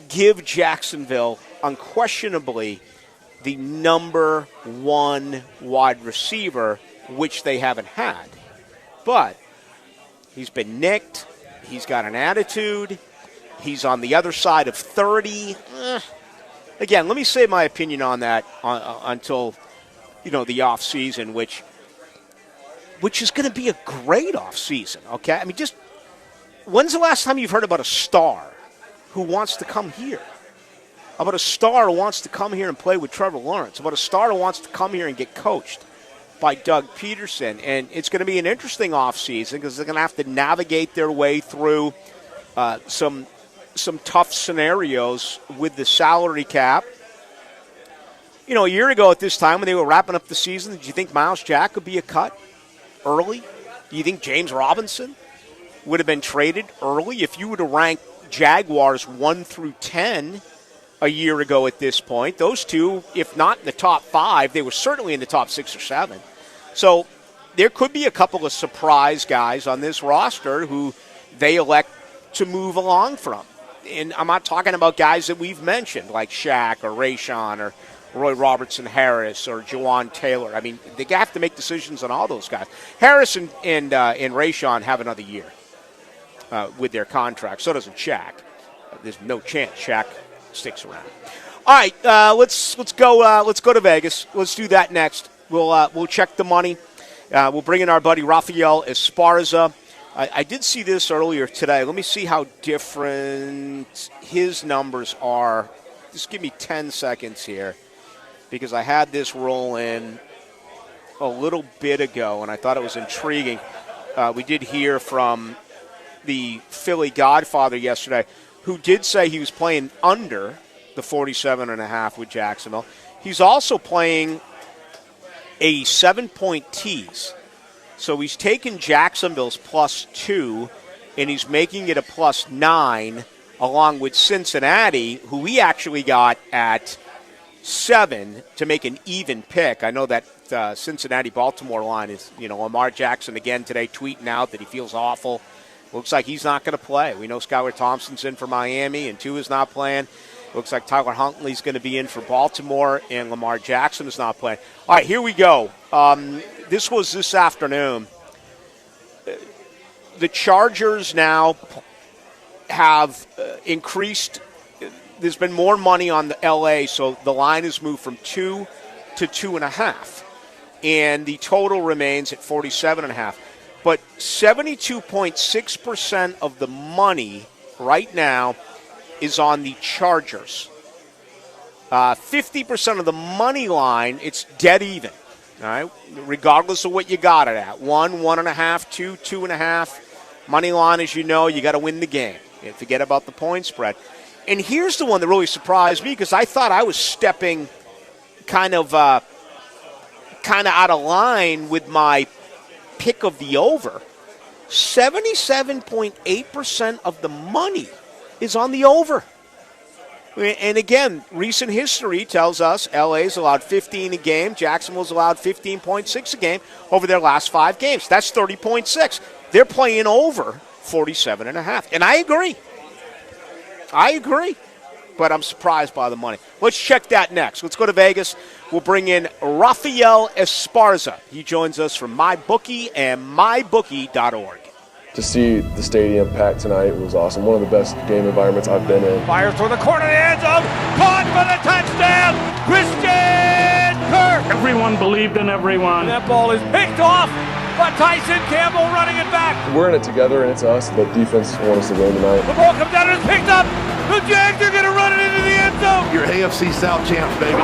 give Jacksonville unquestionably the number one wide receiver, which they haven't had. But he's been nicked. He's got an attitude. He's on the other side of 30. Again, let me say my opinion on that until, the off season, which is going to be a great off season. Okay, I mean, just when's the last time you've heard about a star who wants to come here? About a star who wants to come here and play with Trevor Lawrence? About a star who wants to come here and get coached by Doug Peterson? And it's going to be an interesting off season because they're going to have to navigate their way through some tough scenarios with the salary cap. A year ago at this time when they were wrapping up the season, did you think Myles Jack would be a cut early? Do you think James Robinson would have been traded early? If you were to rank Jaguars 1 through 10 a year ago at this point, those two, if not in the top 5, they were certainly in the top 6 or 7. So there could be a couple of surprise guys on this roster who they elect to move along from. And I'm not talking about guys that we've mentioned, like Shaq or Rayshawn or Roy Robertson Harris or Jawan Taylor. I mean, they have to make decisions on all those guys. Harris and Rayshawn have another year with their contract. So doesn't Shaq. There's no chance Shaq sticks around. All right, let's go to Vegas. Let's do that next. We'll check the money. We'll bring in our buddy Rafael Esparza. I did see this earlier today. Let me see how different his numbers are. Just give me 10 seconds here because I had this roll in a little bit ago, and I thought it was intriguing. We did hear from the Philly Godfather yesterday who did say he was playing under the 47.5 with Jacksonville. He's also playing a 7-point tease. So he's taken Jacksonville's +2, and he's making it a +9, along with Cincinnati, who we actually got at 7 to make an even pick. I know that Cincinnati-Baltimore line is, Lamar Jackson again today tweeting out that he feels awful. Looks like he's not going to play. We know Skylar Thompson's in for Miami, and Tua's not playing. Looks like Tyler Huntley's going to be in for Baltimore, and Lamar Jackson is not playing. All right, here we go. This was this afternoon. The Chargers now have increased. There's been more money on the L.A., so the line has moved from 2 to 2.5. And the total remains at 47.5. But 72.6% of the money right now is on the Chargers. 50% of the money line, it's dead even. All right, regardless of what you got it at. 1, 1.5, 2, 2.5. Money line, as you know, you got to win the game. You forget about the point spread. And here's the one that really surprised me because I thought I was stepping kind of out of line with my pick of the over. 77.8% of the money is on the over. And again, recent history tells us LA's allowed 15 a game. Jacksonville's allowed 15.6 a game over their last 5 games. That's 30.6. They're playing over 47.5. And I agree. But I'm surprised by the money. Let's check that next. Let's go to Vegas. We'll bring in Rafael Esparza. He joins us from MyBookie and MyBookie.org. To see the stadium packed tonight was awesome. One of the best game environments I've been in. Fires toward the corner of the end zone. Caught for the touchdown. Christian Kirk. Everyone believed in everyone. And that ball is picked off by Tyson Campbell running it back. We're in it together, and it's us. The defense wants us to win tonight. The ball comes down and it's picked up. The Jags are going to run it into the end zone. Your AFC South champs, baby.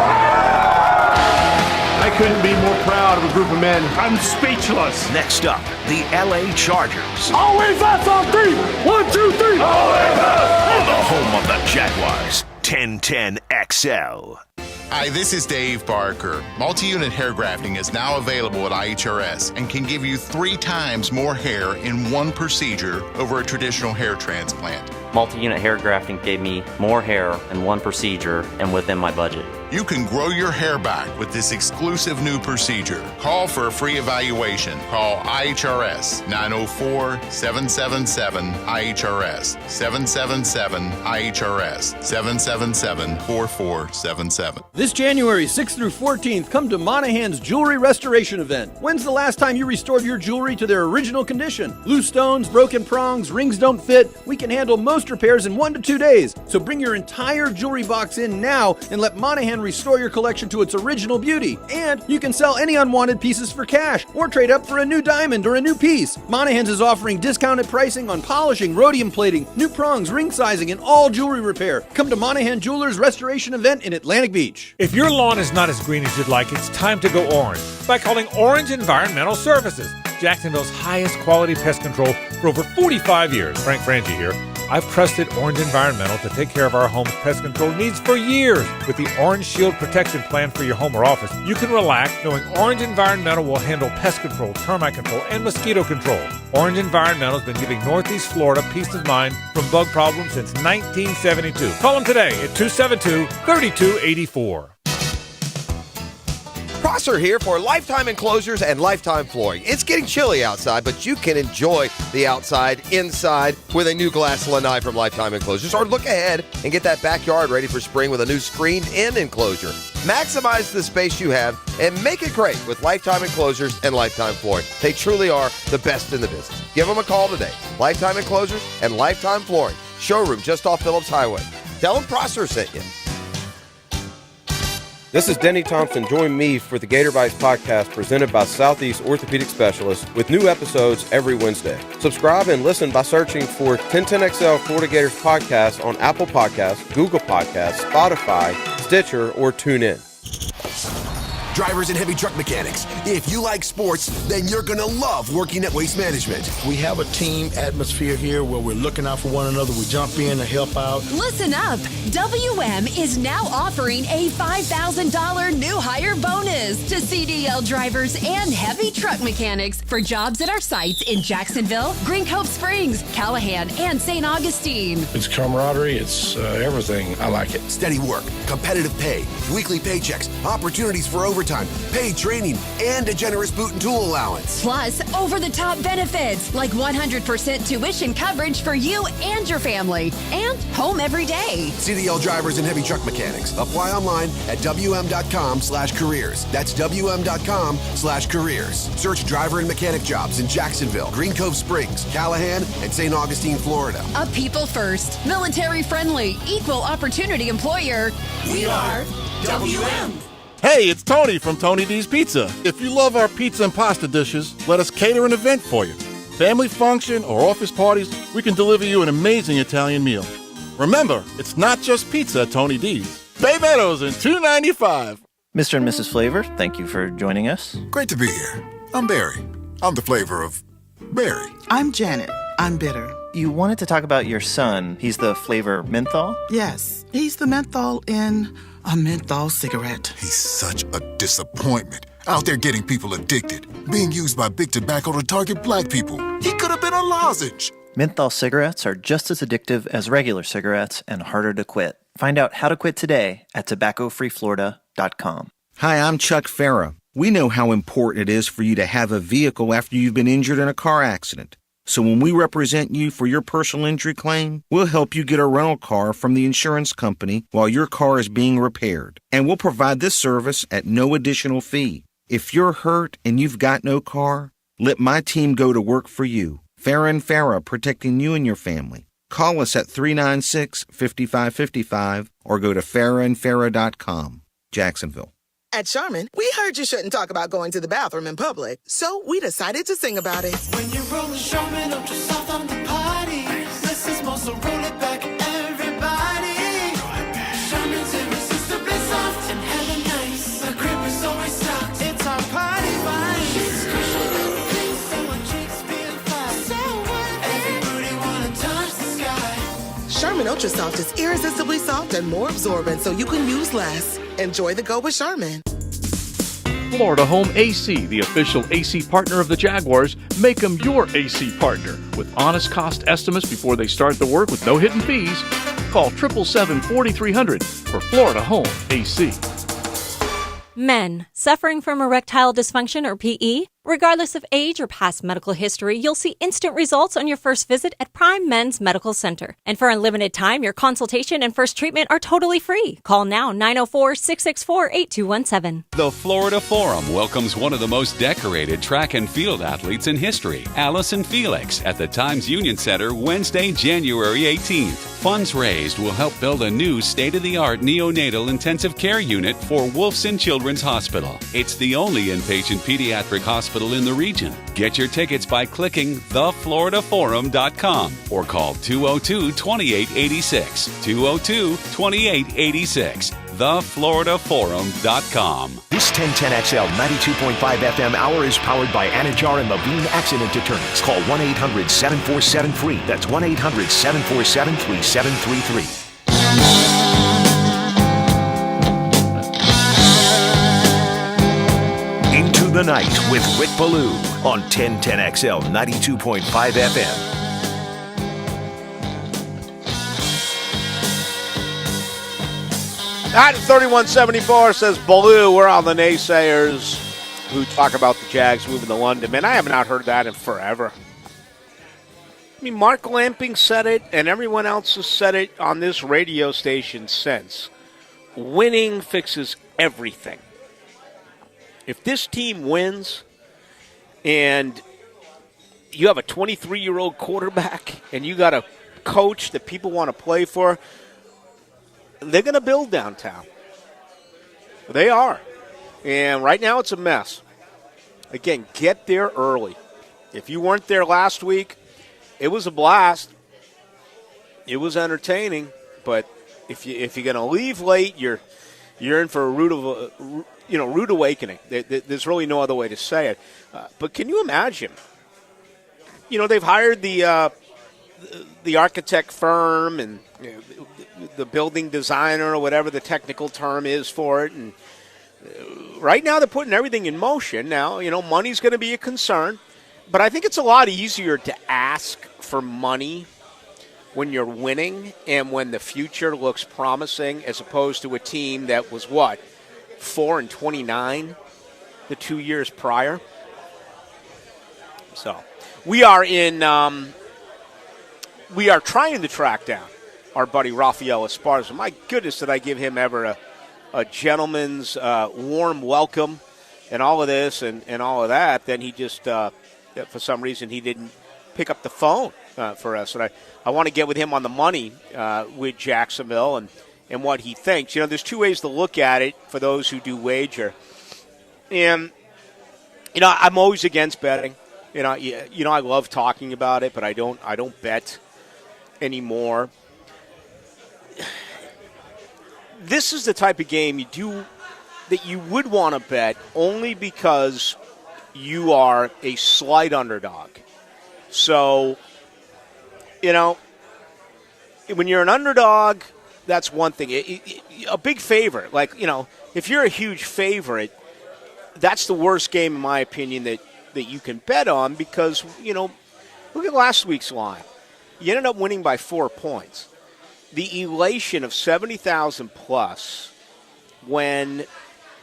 I couldn't be more proud of a group of men. I'm speechless. Next up, the LA Chargers. Always us on 3. 1, 2, 3. Always us. The home of the Jaguars. 1010 XL. Hi, this is Dave Barker. Multi-unit hair grafting is now available at IHRS and can give you 3 times more hair in one procedure over a traditional hair transplant. Multi-unit hair grafting gave me more hair in one procedure and within my budget. You can grow your hair back with this exclusive new procedure. Call for a free evaluation. Call IHRS 904-777-IHRS 777-IHRS 777-4477. This January 6th through 14th, come to Monahan's Jewelry Restoration Event. When's the last time you restored your jewelry to their original condition? Loose stones, broken prongs, rings don't fit. We can handle most repairs in 1 to 2 days. So bring your entire jewelry box in now and let Monahan restore your collection to its original beauty. And you can sell any unwanted pieces for cash or trade up for a new diamond or a new piece. Monahan's is offering discounted pricing on polishing, rhodium plating, new prongs, ring sizing, and all jewelry repair. Come to Monahan Jewelers Restoration Event in Atlantic Beach. If your lawn is not as green as you'd like, it's time to go orange by calling Orange Environmental Services, Jacksonville's highest quality pest control for over 45 years. Frank Frangie here. I've trusted Orange Environmental to take care of our home's pest control needs for years. With the Orange Shield Protection Plan for your home or office, you can relax knowing Orange Environmental will handle pest control, termite control, and mosquito control. Orange Environmental has been giving Northeast Florida peace of mind from bug problems since 1972. Call them today at 272-3284. Prosser here for Lifetime Enclosures and Lifetime Flooring. It's getting chilly outside, but you can enjoy the outside inside with a new glass lanai from Lifetime Enclosures, or look ahead and get that backyard ready for spring with a new screened-in enclosure. Maximize the space you have and make it great with Lifetime Enclosures and Lifetime Flooring. They truly are the best in the business. Give them a call today. Lifetime Enclosures and Lifetime Flooring. Showroom just off Phillips Highway. Tell them Prosser sent you. This is Denny Thompson. Join me for the Gator Bites podcast presented by Southeast Orthopedic Specialists with new episodes every Wednesday. Subscribe and listen by searching for 1010XL Florida Gators podcast on Apple Podcasts, Google Podcasts, Spotify, Stitcher, or TuneIn. Drivers and heavy truck mechanics, if you like sports, then you're going to love working at Waste Management. We have a team atmosphere here where we're looking out for one another. We jump in to help out. Listen up. WM is now offering a $5,000 new hire bonus to CDL drivers and heavy truck mechanics for jobs at our sites in Jacksonville, Green Cove Springs, Callahan, and St. Augustine. It's camaraderie. It's everything. I like it. Steady work, competitive pay, weekly paychecks, opportunities for overtime, paid training, and a generous boot and tool allowance. Plus, over-the-top benefits like 100% tuition coverage for you and your family, and home every day. CDL drivers and heavy truck mechanics. Apply online at WM.com/careers. That's WM.com/careers. Search driver and mechanic jobs in Jacksonville, Green Cove Springs, Callahan, and St. Augustine, Florida. A people-first, military-friendly, equal opportunity employer. We are WM. Hey, it's Tony from Tony D's Pizza. If you love our pizza and pasta dishes, let us cater an event for you. Family function or office parties, we can deliver you an amazing Italian meal. Remember, it's not just pizza at Tony D's. Bay Meadows in 295. Mr. and Mrs. Flavor, thank you for joining us. Great to be here. I'm Barry. I'm the flavor of Barry. I'm Janet. I'm bitter. You wanted to talk about your son. He's the flavor menthol? Yes, he's the menthol in a menthol cigarette. He's such a disappointment. Out there getting people addicted. Being used by big tobacco to target black people. He could have been a lozenge. Menthol cigarettes are just as addictive as regular cigarettes and harder to quit. Find out how to quit today at tobaccofreeflorida.com. Hi, I'm Chuck Farah. We know how important it is for you to have a vehicle after you've been injured in a car accident. So when we represent you for your personal injury claim, we'll help you get a rental car from the insurance company while your car is being repaired. And we'll provide this service at no additional fee. If you're hurt and you've got no car, let my team go to work for you. Farah & Farah, protecting you and your family. Call us at 396-5555 or go to farahandfarah.com. Jacksonville. At Charmin, we heard you shouldn't talk about going to the bathroom in public, so we decided to sing about it. When you're rolling Charmin up to soft on the party, this is more, so roll it back, everybody. Charmin's irresistibly soft and hella nice. The grip is always stocked. It's our party vibe. It's cushioning things so our cheeks feel flat. So everybody wanna touch the sky. Charmin Ultra Soft is irresistibly soft and more absorbent, so you can use less. Enjoy the Go with Charmin. Florida Home AC, the official AC partner of the Jaguars. Make them your AC partner with honest cost estimates before they start the work with no hidden fees. Call 877-4300 for Florida Home AC. Men suffering from erectile dysfunction or PE? Regardless of age or past medical history, you'll see instant results on your first visit at Prime Men's Medical Center. And for a limited time, your consultation and first treatment are totally free. Call now 904-664-8217. The Florida Forum welcomes one of the most decorated track and field athletes in history, Allison Felix, at the Times Union Center Wednesday, January 18th. Funds raised will help build a new state-of-the-art neonatal intensive care unit for Wolfson Children's Hospital. It's the only inpatient pediatric hospital in the region. Get your tickets by clicking thefloridaforum.com or call 202-2886. 202-2886. thefloridaforum.com. This 1010XL 92.5 FM hour is powered by Anajar and Levine Accident Attorneys. Call 1-800-747-FREE. That's 1-800-747-3733. Into the Night with Rick Ballou on 1010XL 92.5 FM. At 3174 says Ballou, we're on the naysayers who talk about the Jags moving to London. Man, I have not heard that in forever. I mean, Mark Lamping said it, and everyone else has said it on this radio station since. Winning fixes everything. If this team wins and you have a 23-year-old quarterback and you got a coach that people want to play for, they're going to build downtown. They are. And right now it's a mess. Again, get there early. If you weren't there last week, it was a blast. It was entertaining. But if you're going to leave late, you're in for a rude awakening. There's really no other way to say it. But can you imagine? They've hired the architect firm and the building designer or whatever the technical term is for it. And right now they're putting everything in motion. Now, money's going to be a concern. But I think it's a lot easier to ask for money when you're winning and when the future looks promising as opposed to a team that was, 4-29 the 2 years prior. So we are trying to track down our buddy Rafael Esparza. My goodness, did I give him ever a gentleman's warm welcome and all of this and all of that. Then he just, for some reason, he didn't pick up the phone for us. And I want to get with him on the money with Jacksonville and what he thinks. There's two ways to look at it for those who do wager. And, I'm always against betting. I love talking about it, but I don't bet anymore. This is the type of game that you would want to bet only because you are a slight underdog. So, when you're an underdog, that's one thing. A big favorite, if you're a huge favorite, that's the worst game, in my opinion, that you can bet on because, look at last week's line. You ended up winning by 4 points. The elation of 70,000 plus when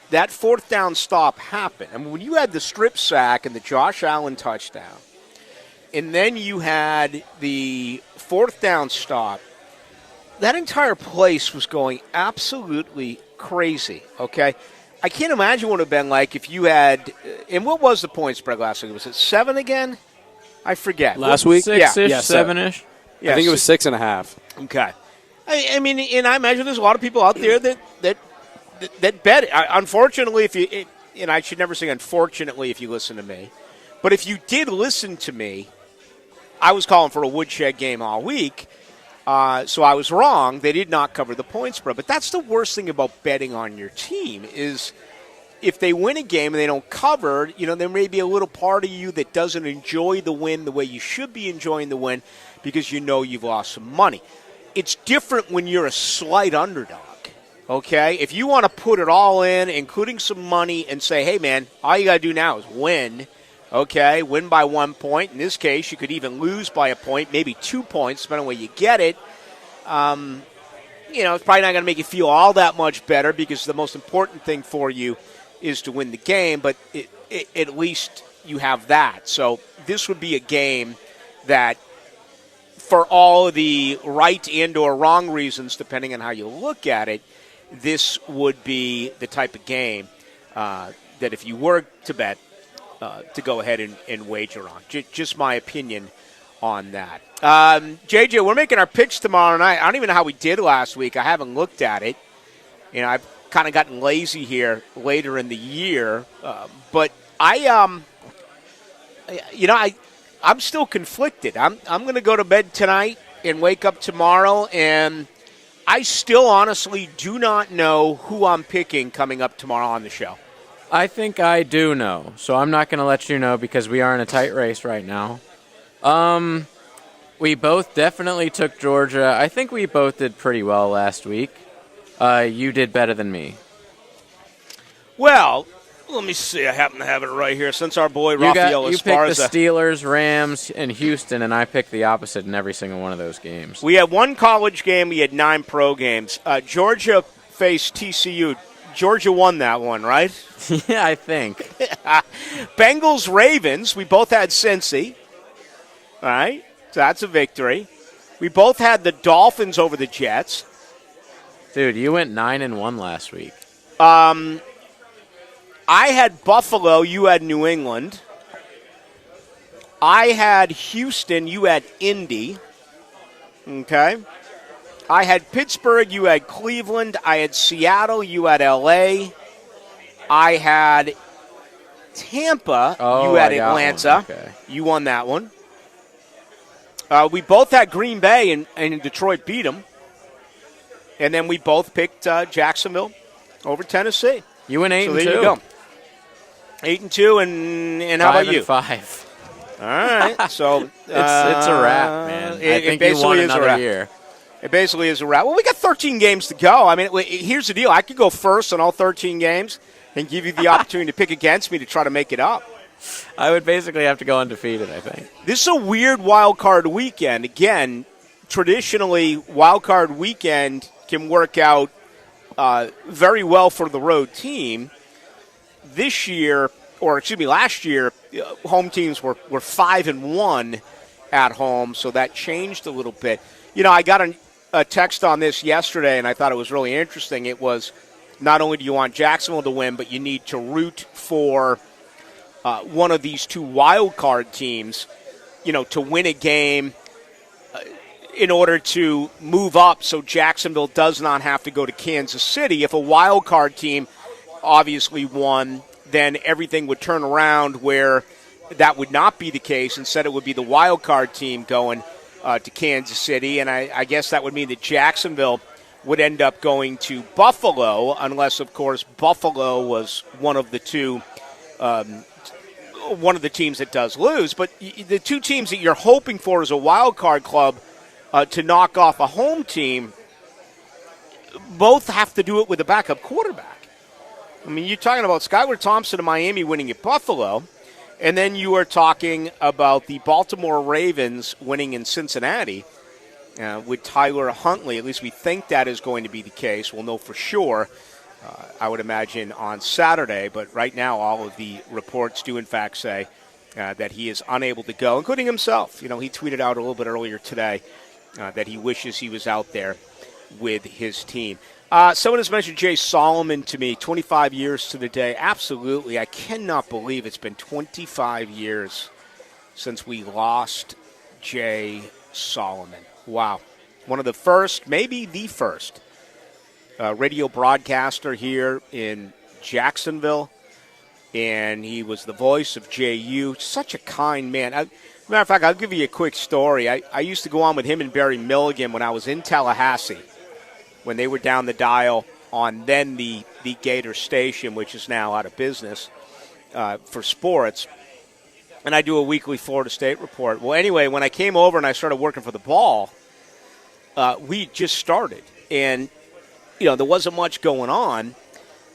that fourth down stop happened. I mean, when you had the strip sack and the Josh Allen touchdown, and then you had the fourth down stop, that entire place was going absolutely crazy, okay? I can't imagine what it would have been like if you had – and what was the point spread last week? Was it 7 again? I forget. Last week? 6-ish, 7-ish? Yeah, I think it was 6.5. Okay. I mean, and I imagine there's a lot of people out there that bet it. Unfortunately, and I should never say unfortunately if you listen to me, but if you did listen to me, I was calling for a woodshed game all week, so I was wrong. They did not cover the point spread. But that's the worst thing about betting on your team is if they win a game and they don't cover, there may be a little part of you that doesn't enjoy the win the way you should be enjoying the win because you've lost some money. It's different when you're a slight underdog, Okay? If you want to put it all in, including some money, and say, hey, man, all you got to do now is win. Okay? Win by 1 point. In this case, you could even lose by a point, maybe 2 points, depending on where you get it. It's probably not going to make you feel all that much better because the most important thing for you is to win the game, but at least you have that. So this would be a game that, for all of the right and or wrong reasons, depending on how you look at it, this would be the type of game that if you were to bet, to go ahead and wager on. Just my opinion on that. JJ, we're making our picks tomorrow night. I don't even know how we did last week. I haven't looked at it. I've kind of gotten lazy here later in the year. But I'm still conflicted. I'm going to go to bed tonight and wake up tomorrow, and I still honestly do not know who I'm picking coming up tomorrow on the show. I think I do know, so I'm not going to let you know because we are in a tight race right now. We both definitely took Georgia. I think we both did pretty well last week. You did better than me. Well, let me see. I happen to have it right here. Since our boy Rafael Esparza. You picked the Steelers, Rams, and Houston, and I picked the opposite in every single one of those games. We had one college game. We had 9 pro games. Georgia faced TCU. Georgia won that one, right? Yeah, I think. Bengals, Ravens. We both had Cincy. All right, so that's a victory. We both had the Dolphins over the Jets. Dude, you went 9-1 last week. I had Buffalo. You had New England. I had Houston. You had Indy. Okay. I had Pittsburgh. You had Cleveland. I had Seattle. You had L.A. I had Tampa. You had Atlanta. Okay. You won that one. We both had Green Bay, and Detroit beat them. And then we both picked Jacksonville over Tennessee. You went 8-2. So there you go. 8-2, and how about you? 5-5. All right. So it's a wrap, man. I think you won another year. It basically is a wrap. Well, we got 13 games to go. I mean, here's the deal. I could go first on all 13 games and give you the opportunity to pick against me to try to make it up. I would basically have to go undefeated, I think. This is a weird wild card weekend. Again, traditionally, wild card weekend can work out very well for the road team. Last year, home teams were 5-1 at home, so that changed a little bit. I got a text on this yesterday, and I thought it was really interesting. It was, not only do you want Jacksonville to win, but you need to root for one of these two wild card teams, to win a game in order to move up so Jacksonville does not have to go to Kansas City. If a wild card team obviously won, then everything would turn around where that would not be the case. Instead, it would be the wild card team going to Kansas City, and I guess that would mean that Jacksonville would end up going to Buffalo, unless, of course, Buffalo was one of the teams that does lose. But the two teams that you're hoping for as a wild card club to knock off a home team, both have to do it with a backup quarterback. I mean, you're talking about Skylar Thompson of Miami winning at Buffalo, and then you are talking about the Baltimore Ravens winning in Cincinnati with Tyler Huntley. At least we think that is going to be the case. We'll know for sure, I would imagine, on Saturday. But right now, all of the reports do, in fact, say that he is unable to go, including himself. He tweeted out a little bit earlier today that he wishes he was out there with his team. Someone has mentioned Jay Solomon to me, 25 years to the day. Absolutely. I cannot believe it's been 25 years since we lost Jay Solomon. Wow. One of the first, maybe the first, radio broadcaster here in Jacksonville. And he was the voice of JU. Such a kind man. Matter of fact, I'll give you a quick story. I used to go on with him and Barry Milligan when I was in Tallahassee, when they were down the dial on then the Gator station, which is now out of business for sports. And I do a weekly Florida State report. Well, anyway, when I came over and I started working for the Ball, we just started. And there wasn't much going on.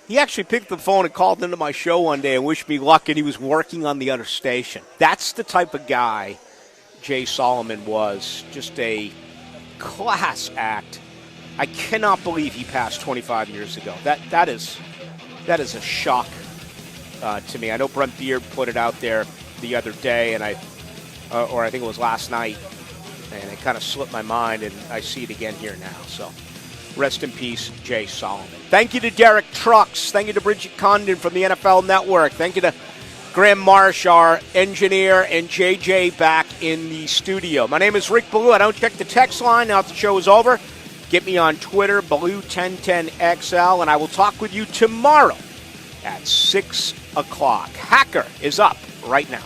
He actually picked the phone and called into my show one day and wished me luck, and he was working on the other station. That's the type of guy Jay Solomon was, just a class act. I cannot believe he passed 25 years ago. That is a shock to me. I know Brent Beard put it out there the other day, and I think it was last night, and it kind of slipped my mind, and I see it again here now. So rest in peace, Jay Solomon. Thank you to Derek Trucks. Thank you to Bridget Condon from the NFL Network. Thank you to Graham Marsh, our engineer, and JJ back in the studio. My name is Rick Ballou. I don't check the text line now that the show is over. Get me on Twitter, Ballou1010XL, and I will talk with you tomorrow at 6 o'clock. Hacker is up right now.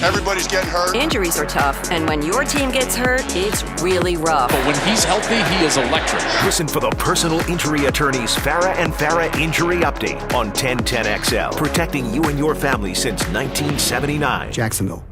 Everybody's getting hurt. Injuries are tough, and when your team gets hurt, it's really rough. But when he's healthy, he is electric. Listen for the personal injury attorneys Farah and Farah Injury Update on 1010XL. Protecting you and your family since 1979. Jacksonville.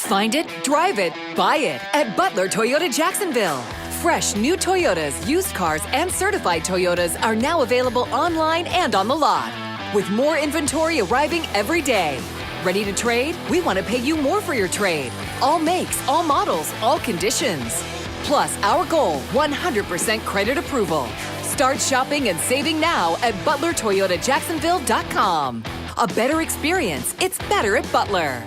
Find it, drive it, buy it at Butler Toyota Jacksonville. Fresh new Toyotas, used cars, and certified Toyotas are now available online and on the lot, with more inventory arriving every day. Ready to trade? We want to pay you more for your trade. All makes, all models, all conditions. Plus, our goal, 100% credit approval. Start shopping and saving now at ButlerToyotaJacksonville.com. A better experience. It's better at Butler.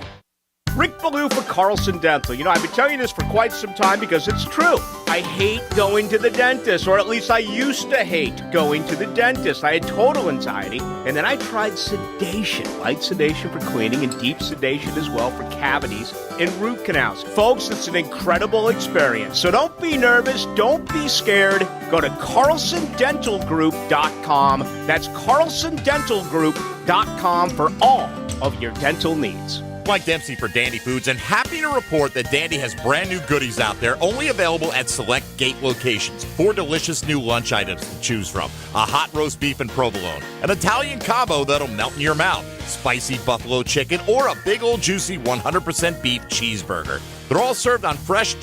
Rick Ballou for Carlson Dental. I've been telling you this for quite some time because it's true. I hate going to the dentist, or at least I used to hate going to the dentist. I had total anxiety, and then I tried sedation, light sedation for cleaning and deep sedation as well for cavities and root canals. Folks, it's an incredible experience. So don't be nervous. Don't be scared. Go to CarlsonDentalGroup.com. That's CarlsonDentalGroup.com for all of your dental needs. Mike Dempsey for Dandy Foods, and happy to report that Dandy has brand new goodies out there, only available at select gate locations. 4 delicious new lunch items to choose from: a hot roast beef and provolone, an Italian combo that'll melt in your mouth, spicy buffalo chicken, or a big old juicy 100% beef cheeseburger. They're all served on fresh